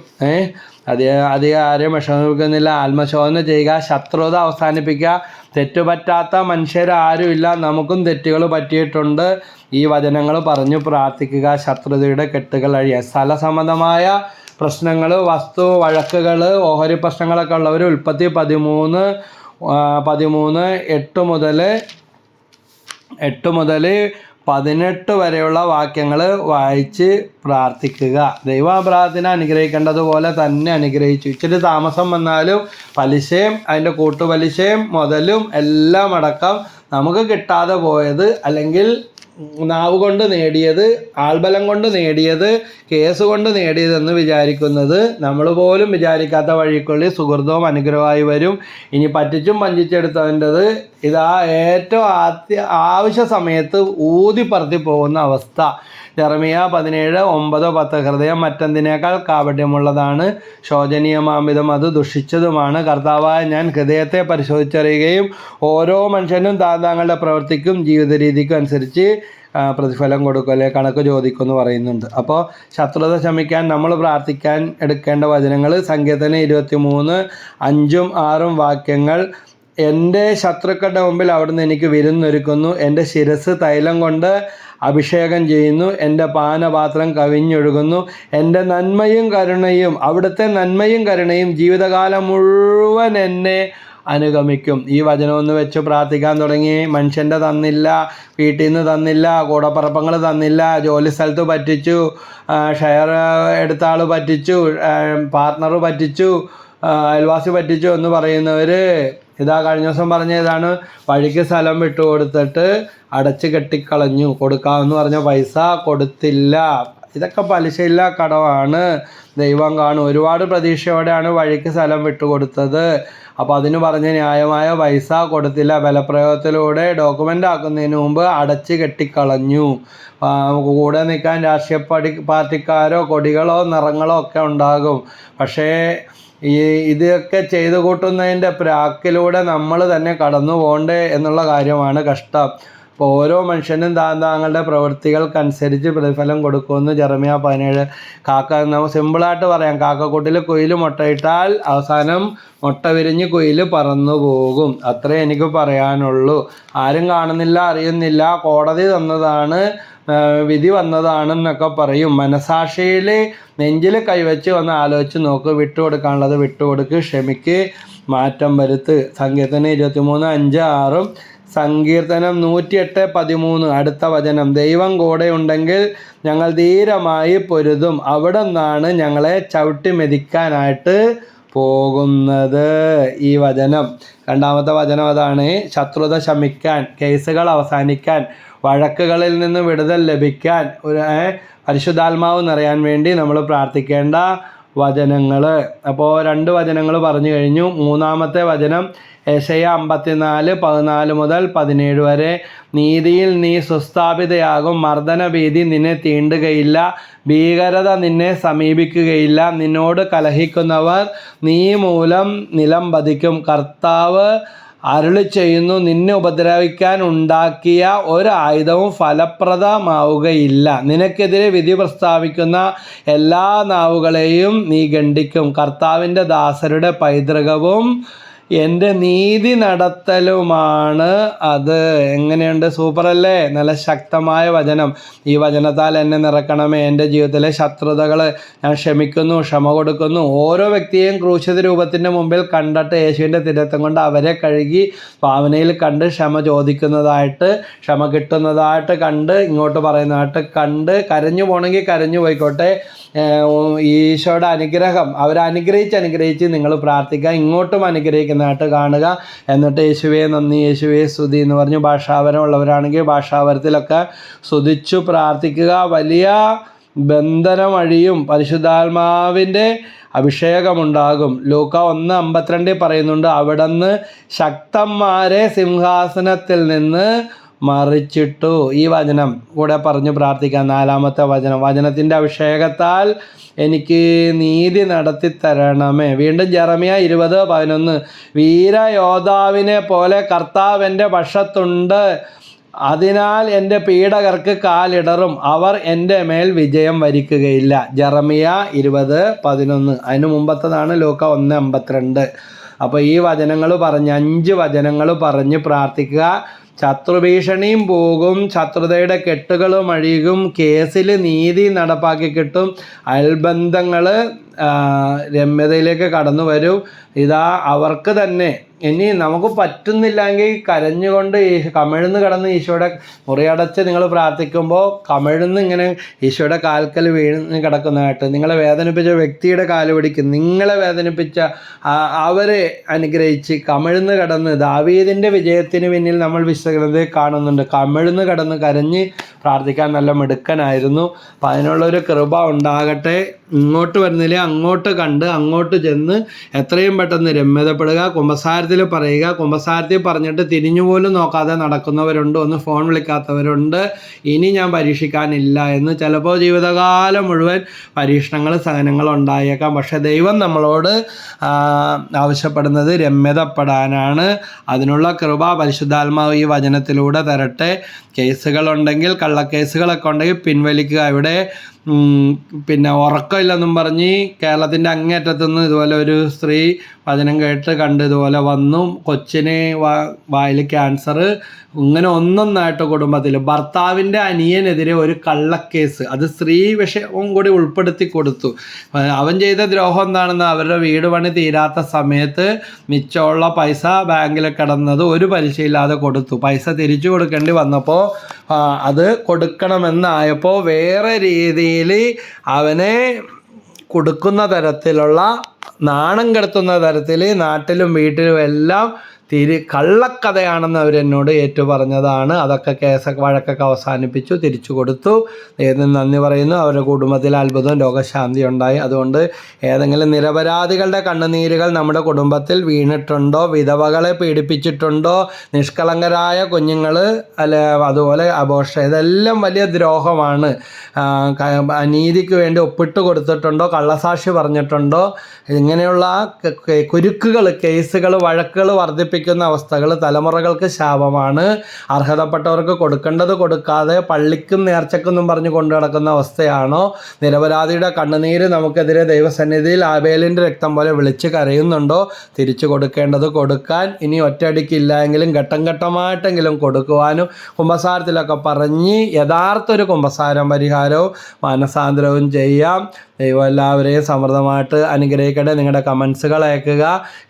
അധികം ആരെയും വിഷമിപ്പിക്കുന്നില്ല. ആത്മശോധന ചെയ്യുക, ശത്രുത അവസാനിപ്പിക്കുക. തെറ്റുപറ്റാത്ത മനുഷ്യരാരുമില്ല, നമുക്കും തെറ്റുകൾ പറ്റിയിട്ടുണ്ട്. ഈ വചനങ്ങൾ പറഞ്ഞു പ്രാർത്ഥിക്കുക, ശത്രുതയുടെ കെട്ടുകൾ അഴിയാൻ. സ്ഥലസംബന്ധമായ പ്രശ്നങ്ങൾ, വസ്തു വഴക്കുകൾ, ഓഹരി പ്രശ്നങ്ങളൊക്കെ ഉള്ളവർ ഉൽപ്പത്തി 13:8 മുതൽ 18 വരെയുള്ള വാക്യങ്ങൾ വായിച്ച് പ്രാർത്ഥിക്കുക. ദൈവപ്രാർത്ഥന അനുഗ്രഹിക്കേണ്ടതുപോലെ തന്നെ അനുഗ്രഹിച്ചു. ഇച്ചിരി താമസം വന്നാലും പലിശയും അതിൻ്റെ കൂട്ടുപലിശയും മുതലും എല്ലാം അടക്കം നമുക്ക് കിട്ടാതെ പോയത്, അല്ലെങ്കിൽ നാവ് കൊണ്ട് നേടിയത്, ആൾബലം കൊണ്ട് നേടിയത്, കേസ് കൊണ്ട് നേടിയതെന്ന് വിചാരിക്കുന്നത് നമ്മൾ പോലും വിചാരിക്കാത്ത വഴിക്കുള്ളിൽ സുഹൃതവും അനുഗ്രഹമായി വരും. ഇനി പറ്റിച്ചും വഞ്ചിച്ചെടുത്തതിൻ്റെത് ഇതാ ഏറ്റവും ആവശ്യ സമയത്ത് ഊതിപ്പറത്തി പോകുന്ന അവസ്ഥ. ജെറമിയ 17:9-10 ഹൃദയം മറ്റെന്തിനേക്കാൾ കാപട്യമുള്ളതാണ്, ശോചനീയമാംവിധം അത് ദുഷിച്ചതുമാണ്. കർത്താവായ ഞാൻ ഹൃദയത്തെ പരിശോധിച്ചറിയുകയും ഓരോ മനുഷ്യനും താങ്കളുടെ പ്രവൃത്തിക്കും ജീവിത രീതിക്കും അനുസരിച്ച് പ്രതിഫലം കൊടുക്കല്ലേ, കണക്ക് ചോദിക്കുമെന്ന് പറയുന്നുണ്ട്. അപ്പോൾ ശത്രുത ശമിക്കാൻ നമ്മൾ പ്രാർത്ഥിക്കാൻ എടുക്കേണ്ട വചനങ്ങൾ സങ്കീർത്തനം 23:5-6 വാക്യങ്ങൾ. എൻ്റെ ശത്രുക്കളുടെ മുമ്പിൽ അവിടുന്ന് എനിക്ക് വിരുന്നൊരുക്കുന്നു. എൻ്റെ ശിരസ് തൈലം കൊണ്ട് അഭിഷേകം ചെയ്യുന്നു. എൻ്റെ പാനപാത്രം കവിഞ്ഞൊഴുകുന്നു. എൻ്റെ നന്മയും കരുണയും, അവിടുത്തെ നന്മയും കരുണയും ജീവിതകാലം മുഴുവൻ എന്നെ അനുഗമിക്കും. ഈ വചനം ഒന്ന് വെച്ച് പ്രാർത്ഥിക്കാൻ തുടങ്ങി. മനുഷ്യൻ്റെ തന്നില്ല, വീട്ടിൽ നിന്ന് തന്നില്ല, കൂടപ്പറപ്പങ്ങൾ തന്നില്ല, ജോലി സ്ഥലത്ത് പറ്റിച്ചു, ഷെയർ എടുത്ത ആൾ പറ്റിച്ചു, പാർട്ട്ണർ പറ്റിച്ചു, അയൽവാസി പറ്റിച്ചു എന്ന് പറയുന്നവർ ഇതാ കഴിഞ്ഞ ദിവസം പറഞ്ഞ ഇതാണ്, വഴിക്ക് സ്ഥലം വിട്ടുകൊടുത്തിട്ട് അടച്ച് കെട്ടിക്കളഞ്ഞു. കൊടുക്കാമെന്ന് പറഞ്ഞ പൈസ കൊടുത്തില്ല. ഇതൊക്കെ പലിശയില്ല കടമാണ്. ദൈവം കാണും. ഒരുപാട് പ്രതീക്ഷയോടെയാണ് വഴിക്ക് സ്ഥലം വിട്ടുകൊടുത്തത്. അപ്പോൾ അതിന് പറഞ്ഞ ന്യായമായ പൈസ കൊടുത്തില്ല. ബലപ്രയോഗത്തിലൂടെ ഡോക്യുമെൻ്റ് ആക്കുന്നതിന് മുമ്പ് അടച്ച് കെട്ടിക്കളഞ്ഞു. കൂടെ നിൽക്കാൻ രാഷ്ട്രീയ പാർട്ടിക്കാരോ കൊടികളോ നിറങ്ങളോ ഒക്കെ ഉണ്ടാകും. പക്ഷേ ഇതൊക്കെ ചെയ്തു കൂട്ടുന്നതിൻ്റെ പ്രാക്കിലൂടെ നമ്മൾ തന്നെ കടന്നു പോകണ്ടേ എന്നുള്ള കാര്യമാണ് കഷ്ടം. അപ്പോൾ ഓരോ മനുഷ്യനും താങ്കളുടെ പ്രവൃത്തികൾക്കനുസരിച്ച് പ്രതിഫലം കൊടുക്കുമെന്ന് ജെറമ്യാ 17. നമുക്ക് സിമ്പിളായിട്ട് പറയാം, കാക്കക്കൂട്ടിൽ കുയിൽ മുട്ടയിട്ടാൽ അവസാനം മുട്ട വിരിഞ്ഞ് കുയിൽ പറന്നു പോകും. അത്രേ എനിക്ക് പറയാനുള്ളൂ. ആരും കാണുന്നില്ല, അറിയുന്നില്ല, കോടതി തന്നതാണ്, വിധി വന്നതാണെന്നൊക്കെ പറയും. മനസാക്ഷിയിൽ നെഞ്ചിൽ കൈവച്ച് വന്ന് ആലോചിച്ച് നോക്ക്. വിട്ടുകൊടുക്കാനുള്ളത് വിട്ടുകൊടുക്ക്, ക്ഷമിക്ക്, മാറ്റം വരുത്ത്. സങ്കീർത്തനം 23:5-6, സങ്കീർത്തനം 108:13 അടുത്ത വചനം. ദൈവം കൂടെ ഉണ്ടെങ്കിൽ ഞങ്ങൾ ധീരമായി പൊരുതും, അവിടെ നിന്നാണ് ഞങ്ങളെ ചവിട്ടി മെതിക്കാനായിട്ട് പോകുന്നത്. ഈ വചനം. രണ്ടാമത്തെ വചനം അതാണ്. ശത്രുത ശമിക്കാൻ, കേസുകൾ അവസാനിക്കാൻ, വഴക്കുകളിൽ നിന്ന് വിടുതൽ ലഭിക്കാൻ, പരിശുദ്ധാത്മാവ് നിറയാൻ വേണ്ടി നമ്മൾ പ്രാർത്ഥിക്കേണ്ട വചനങ്ങൾ. അപ്പോൾ 2 വചനങ്ങൾ പറഞ്ഞു കഴിഞ്ഞു. മൂന്നാമത്തെ വചനം യെശയ്യാ 54:14-17 വരെ. നീതിയിൽ നീ സുസ്ഥാപിതയാകും, മർദ്ദനഭീതി നിന്നെ തീണ്ടുകയില്ല, ഭീകരത നിന്നെ സമീപിക്കുകയില്ല, നിന്നോട് കലഹിക്കുന്നവർ നീ മൂലം നിലം പതിക്കും. കർത്താവ് അരുളി ചെയ്യുന്നു, നിന്നെ ഉപദ്രവിക്കാൻ ഉണ്ടാക്കിയ ഒരായുധവും ഫലപ്രദമാവുകയില്ല. നിനക്കെതിരെ വിധി പ്രസ്താവിക്കുന്ന എല്ലാ നാവുകളെയും നീ ഖണ്ഡിക്കും. കർത്താവിൻ്റെ ദാസരുടെ പൈതൃകവും എൻ്റെ നീതി നടത്തലുമാണ് അത്. എങ്ങനെയുണ്ട്? സൂപ്പറല്ലേ? നല്ല ശക്തമായ വചനം. ഈ വചനത്താൽ എന്നെ നിറക്കണമേ. എൻ്റെ ജീവിതത്തിലെ ശത്രുതകൾ ഞാൻ ക്ഷമിക്കുന്നു, ക്ഷമ കൊടുക്കുന്നു. ഓരോ വ്യക്തിയെയും ക്രൂശിത രൂപത്തിൻ്റെ മുമ്പിൽ കണ്ടിട്ട് യേശുവിൻ്റെ തിരത്തം കൊണ്ട് അവരെ കഴുകി ഭാവനയിൽ കണ്ട് ക്ഷമ ചോദിക്കുന്നതായിട്ട്, ക്ഷമ കിട്ടുന്നതായിട്ട് കണ്ട്, ഇങ്ങോട്ട് പറയുന്നതായിട്ട് കണ്ട്, കരഞ്ഞു പോകണമെങ്കിൽ കരഞ്ഞു പോയിക്കോട്ടെ. ഈശോയുടെ അനുഗ്രഹം അവരനുഗ്രഹിച്ച് നിങ്ങൾ പ്രാർത്ഥിക്കുക. ഇങ്ങോട്ടും അനുഗ്രഹിക്കുന്നതായിട്ട് കാണുക. എന്നിട്ട് യേശുവേ നന്ദി, യേശുവേ സ്തുതി എന്ന് പറഞ്ഞ് ഭാഷാപരം ഉള്ളവരാണെങ്കിൽ ഭാഷാപരത്തിലൊക്കെ സ്തുതിച്ചു പ്രാർത്ഥിക്കുക. വലിയ ബന്ധനം അഴിയും, പരിശുദ്ധാത്മാവിൻ്റെ അഭിഷേകമുണ്ടാകും. ലൂക്ക 1:52 പറയുന്നുണ്ട്, അവിടുന്ന് ശക്തന്മാരെ സിംഹാസനത്തിൽ നിന്ന് മറിച്ചിട്ടു. ഈ വചനം കൂടെ പറഞ്ഞ് പ്രാർത്ഥിക്കാം. 4-ാമത്തെ വചനം. വചനത്തിൻ്റെ അഭിഷേകത്താൽ എനിക്ക് നീതി നടത്തി തരണമേ. വീണ്ടും ജെറമ്യാ 20:11. വീരയോദ്ധാവിനെ പോലെ കർത്താവ് എൻ്റെ പക്ഷത്തുണ്ട്, അതിനാൽ എൻ്റെ പീഡകർക്ക് കാലിടറും, അവർ എൻ്റെ മേൽ വിജയം വരിക്കുകയില്ല. ജെറമ്യാ 20:11. അതിന് മുമ്പത്തതാണ് ലൂക്ക 1:52. അപ്പോൾ ഈ വചനങ്ങൾ പറഞ്ഞ് 5 വചനങ്ങൾ പറഞ്ഞ് പ്രാർത്ഥിക്കുക. ശത്രുഭീഷണിയും പോകും, ശത്രുതയുടെ കെട്ടുകളും അഴിയും, കേസിൽ നീതി നടപ്പാക്കി കിട്ടും, അയൽബന്ധങ്ങൾ രമ്യതയിലേക്ക് കടന്നു വരും. ഇതാ അവർക്ക് തന്നെ ഇനി നമുക്ക് പറ്റുന്നില്ലെങ്കിൽ കരഞ്ഞുകൊണ്ട് കമിഴ്ന്ന് കിടന്ന് ഈശോയുടെ മുറിയടച്ച് നിങ്ങൾ പ്രാർത്ഥിക്കുമ്പോൾ കമിഴ്ന്ന് ഇങ്ങനെ ഈശോയുടെ കാൽക്കൽ വീണ് കിടക്കുന്നതായിട്ട്, നിങ്ങളെ വേദനിപ്പിച്ച വ്യക്തിയുടെ കാല് പിടിക്കും, നിങ്ങളെ വേദനിപ്പിച്ച അവരെ അനുഗ്രഹിച്ച് കമിഴ്ന്ന് കിടന്ന് ദാവീദിൻ്റെ വിജയത്തിന് പിന്നിൽ നമ്മൾ വിശകലനത്തെ കാണുന്നുണ്ട്. കമിഴ്ന്ന് കിടന്ന് കരഞ്ഞ് പ്രാർത്ഥിക്കാൻ നല്ല മിടുക്കനായിരുന്നു. അപ്പം അതിനുള്ളൊരു കൃപ ഉണ്ടാകട്ടെ. ഇങ്ങോട്ട് വരുന്നില്ല, അങ്ങോട്ട് കണ്ട് അങ്ങോട്ട് ചെന്ന് എത്രയും പെട്ടെന്ന് രമ്യതപ്പെടുക. കുമ്പസാരത്തിൽ പറയുക. കുമ്പസാരത്തിൽ പറഞ്ഞിട്ട് തിരിഞ്ഞുപോലും നോക്കാതെ നടക്കുന്നവരുണ്ട്, ഒന്ന് ഫോൺ വിളിക്കാത്തവരുണ്ട്. ഇനി ഞാൻ പരീക്ഷിക്കാനില്ല എന്ന്. ചിലപ്പോൾ ജീവിതകാലം മുഴുവൻ പരീക്ഷണങ്ങൾ സഹനങ്ങൾ ഉണ്ടായേക്കാം. പക്ഷെ ദൈവം നമ്മളോട് ആവശ്യപ്പെടുന്നത് രമ്യതപ്പെടാനാണ്. അതിനുള്ള കൃപ പരിശുദ്ധാത്മാവ് ഈ വചനത്തിലൂടെ തരട്ടെ. കേസുകളുണ്ടെങ്കിൽ, കള്ളക്കേസുകളൊക്കെ ഉണ്ടെങ്കിൽ പിൻവലിക്കുക. ഇവിടെ പിന്നെ ഉറക്കമില്ലെന്നും പറഞ്ഞ് കേരളത്തിൻ്റെ അങ്ങേറ്റത്തുനിന്ന് ഇതുപോലെ ഒരു സ്ത്രീ വചനം കേട്ട് കണ്ട് ഇതുപോലെ വന്നു. കൊച്ചിന് വായിൽ ക്യാൻസർ, ഇങ്ങനെ ഒന്നൊന്നായിട്ട് കുടുംബത്തിൽ ഭർത്താവിൻ്റെ അനിയനെതിരെ ഒരു കള്ളക്കേസ്, അത് സ്ത്രീ വിഷയവും കൂടി ഉൾപ്പെടുത്തി കൊടുത്തു. അവൻ ചെയ്ത ദ്രോഹം എന്താണെന്ന്, അവരുടെ വീട് പണി തീരാത്ത സമയത്ത് മിച്ചമുള്ള പൈസ ബാങ്കിൽ കിടന്നത് ഒരു പലിശയില്ലാതെ കൊടുത്തു. പൈസ തിരിച്ചു കൊടുക്കേണ്ടി വന്നപ്പോൾ അത് കൊടുക്കണമെന്നായപ്പോൾ വേറെ രീതിയിൽ അവനെ കൊടുക്കുന്ന തരത്തിലുള്ള, നാണം കെടുത്തുന്ന തരത്തിൽ നാട്ടിലും വീട്ടിലും എല്ലാം കള്ളക്കഥയാണെന്ന് അവരെന്നോട് ഏറ്റു പറഞ്ഞതാണ്. അതൊക്കെ കേസൊക്കെ വഴക്കൊക്കെ അവസാനിപ്പിച്ചു, തിരിച്ചു കൊടുത്തു. ദൈവത്തിന് നന്ദി പറയുന്നു. അവരുടെ കുടുംബത്തിൽ അത്ഭുതം, രോഗശാന്തി ഉണ്ടായി. അതുകൊണ്ട് ഏതെങ്കിലും നിരപരാധികളുടെ കണ്ണുനീരുകൾ നമ്മുടെ കുടുംബത്തിൽ വീണിട്ടുണ്ടോ, വിധവകളെ പീഡിപ്പിച്ചിട്ടുണ്ടോ, നിഷ്കളങ്കരായ കുഞ്ഞുങ്ങൾ അതുപോലെ അബോർഷൻ, ഇതെല്ലാം വലിയ ദ്രോഹമാണ്. അനീതിക്ക് വേണ്ടി ഒപ്പിട്ട് കൊടുത്തിട്ടുണ്ടോ, കള്ളസാക്ഷി പറഞ്ഞിട്ടുണ്ടോ, ഇങ്ങനെയുള്ള കുരുക്കുകൾ, കേസുകൾ, വഴക്കുകൾ വർദ്ധിപ്പിക്കുന്ന അവസ്ഥകൾ തലമുറകൾക്ക് ശാപമാണ്. അർഹതപ്പെട്ടവർക്ക് കൊടുക്കേണ്ടത് കൊടുക്കാതെ പള്ളിക്കും നേർച്ചക്കെന്നും പറഞ്ഞ് കൊണ്ടു നടക്കുന്ന അവസ്ഥയാണോ? നിരപരാധിയുടെ കണ്ണുനീര് നമുക്കെതിരെ ദൈവസന്നിധിയിൽ ആബേലിൻ്റെ രക്തം പോലെ വിളിച്ച് കരയുന്നുണ്ടോ? തിരിച്ചു കൊടുക്കേണ്ടത് കൊടുക്കാൻ, ഇനി ഒറ്റയടിക്കില്ല എങ്കിലും ഘട്ടം ഘട്ടമായിട്ടെങ്കിലും കൊടുക്കുവാനും കുമ്പസാരത്തിലൊക്കെ പറഞ്ഞ് യഥാർത്ഥ ഒരു കുമ്പസാരം പരിഹാരവും മാനസാന്തരവും ചെയ്യാം. ദൈവം എല്ലാവരെയും സമൃദ്ധമായിട്ട് അനുഗ്രഹിക്കട്ടെ. നിങ്ങളുടെ കമൻസുകൾ അയക്കുക,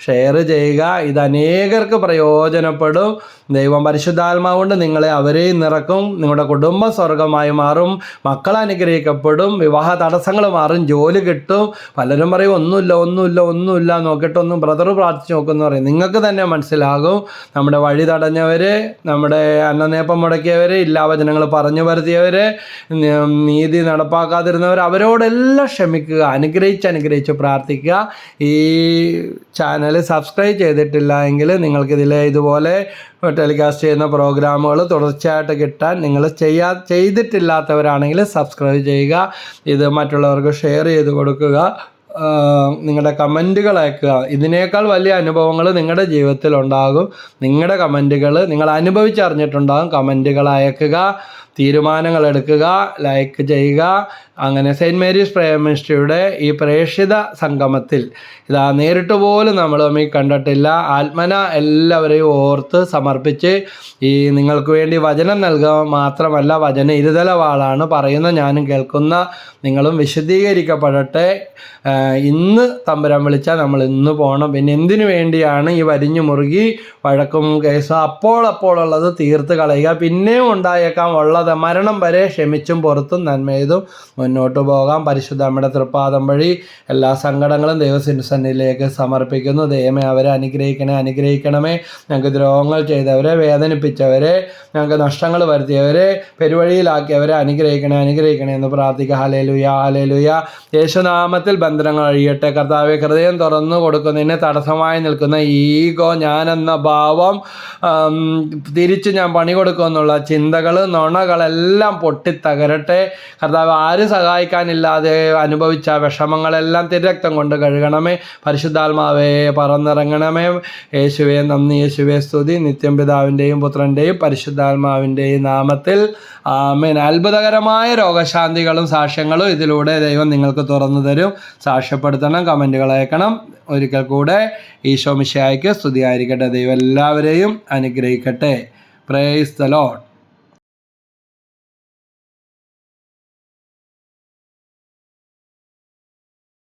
ഷെയർ ചെയ്യുക. ഇത് അനേകർക്ക് പ്രയോജനപ്പെടും. ദൈവം പരിശുദ്ധാത്മാവ് കൊണ്ട് നിങ്ങളെ അവരെയും നിറക്കും. നിങ്ങളുടെ കുടുംബം സ്വർഗമായി മാറും. മക്കൾ അനുഗ്രഹിക്കപ്പെടും. വിവാഹ തടസ്സങ്ങൾ മാറും. ജോലി കിട്ടും. പലരും പറയും ഒന്നുമില്ല നോക്കിയിട്ടൊന്നും ബ്രദർ പ്രാർത്ഥിച്ച് നോക്കുമെന്ന് പറയും. നിങ്ങൾക്ക് തന്നെ മനസ്സിലാകും. നമ്മുടെ വഴി തടഞ്ഞവർ, നമ്മുടെ അന്നനേപ്പം മുടക്കിയവർ, ഇല്ലാവചനങ്ങൾ പറഞ്ഞു വരുത്തിയവർ, നീതി നടപ്പാക്കാതിരുന്നവർ, അവരോടെല്ലാം ക്ഷമിക്കുക. അനുഗ്രഹിച്ച് പ്രാർത്ഥിക്കുക. ഈ ചാനൽ സബ്സ്ക്രൈബ് ചെയ്തിട്ടില്ല എങ്കിൽ നിങ്ങൾക്കിതിൽ ഇതുപോലെ ടെലികാസ്റ്റ് ചെയ്യുന്ന പ്രോഗ്രാമുകൾ തുടർച്ചയായിട്ട് കിട്ടാൻ നിങ്ങൾ ചെയ്തിട്ടില്ലാത്തവരാണെങ്കിൽ സബ്സ്ക്രൈബ് ചെയ്യുക. ഇത് മറ്റുള്ളവർക്ക് ഷെയർ ചെയ്ത് കൊടുക്കുക. നിങ്ങളുടെ കമൻറ്റുകൾ അയക്കുക. ഇതിനേക്കാൾ വലിയ അനുഭവങ്ങൾ നിങ്ങളുടെ ജീവിതത്തിൽ ഉണ്ടാകും. നിങ്ങളുടെ കമൻറ്റുകൾ നിങ്ങൾ അനുഭവിച്ചറിഞ്ഞിട്ടുണ്ടാകും. കമൻറ്റുകൾ അയക്കുക, തീരുമാനങ്ങൾ എടുക്കുക, ലൈക്ക് ചെയ്യുക. അങ്ങനെ സെയിൻറ്റ് മേരീസ് പ്രേയർ മിനിസ്ട്രിയുടെ ഈ പ്രേക്ഷിത സംഗമത്തിൽ ഇതാ നേരിട്ട് പോലും നമ്മൾ തമ്മിൽ കണ്ടിട്ടില്ല. ആത്മന എല്ലാവരെയും ഓർത്ത് സമർപ്പിച്ച് ഈ നിങ്ങൾക്ക് വേണ്ടി വചനം നൽകുക മാത്രമല്ല, വചന ഇരുതലവാളാണ്. പറയുന്ന ഞാനും കേൾക്കുന്ന നിങ്ങളും വിശദീകരിക്കപ്പെടട്ടെ. ഇന്ന് തമ്പുരാൻ വിളിച്ചാൽ നമ്മൾ ഇന്ന് പോകണം. പിന്നെ എന്തിനു വേണ്ടിയാണ് ഈ വരിഞ്ഞു മുറുകി വഴക്കും കേസും? അപ്പോഴുള്ളത് തീർത്ത് കളയുക. പിന്നെയും ഉണ്ടായേക്കാം ഉള്ളത്. മരണം വരെ ക്ഷമിച്ചും പുറത്തും നന്മ ചെയ്തും മുന്നോട്ട് പോകാം. പരിശുദ്ധ അമ്മയുടെ തൃപ്പാദം വഴി എല്ലാ സങ്കടങ്ങളും ദൈവസന്നിധിയിലേക്ക് സമർപ്പിക്കുന്നു. ദൈവമേ അവരെ അനുഗ്രഹിക്കണമേ. ഞങ്ങൾക്ക് ദ്രോഹങ്ങൾ ചെയ്തവരെ, വേദനിപ്പിച്ചവരെ, ഞങ്ങൾക്ക് നഷ്ടങ്ങൾ വരുത്തിയവരെ, പെരുവഴിയിലാക്കിയവരെ അനുഗ്രഹിക്കണേ എന്ന് പ്രാർത്ഥിക്കുക. ഹല്ലേലൂയ. യേശുനാമത്തിൽ ബന്ധനങ്ങൾ അഴിയട്ടെ. കർത്താവെ, ഹൃദയം തുറന്നു കൊടുക്കുന്നതിന് തടസ്സമായി നിൽക്കുന്ന ഈഗോ, ഞാനെന്ന ഭാവം, തിരിച്ച് ഞാൻ പണി കൊടുക്കുമെന്നുള്ള ചിന്തകൾ, നുണകളെല്ലാം പൊട്ടിത്തകരട്ടെ. കർത്താവ്, ആരും സഹായിക്കാനില്ലാതെ അനുഭവിച്ച വിഷമങ്ങളെല്ലാം തിരുരക്തം കൊണ്ട് കഴുകണമേ. പരിശുദ്ധാത്മാവേ പറന്നിറങ്ങണമേ. യേശുവേ നന്ദി, യേശുവേ സ്തുതി. നിത്യം പിതാവിൻ്റെയും പുത്രൻ്റെയും പരിശുദ്ധാത്മാവിൻ്റെയും നാമത്തിൽ ആമേൻ. അത്ഭുതകരമായ രോഗശാന്തികളും സാക്ഷ്യങ്ങളും ഇതിലൂടെ ദൈവം നിങ്ങൾക്ക് തുറന്നു തരും. സാക്ഷ്യപ്പെടുത്തണം, കമൻറ്റുകൾ അയക്കണം. ഒരിക്കൽ കൂടെ ഈശോ മിശിഹായ്ക്ക് സ്തുതിയായിരിക്കട്ടെ. ദൈവം എല്ലാവരെയും അനുഗ്രഹിക്കട്ടെ. Price the Lord.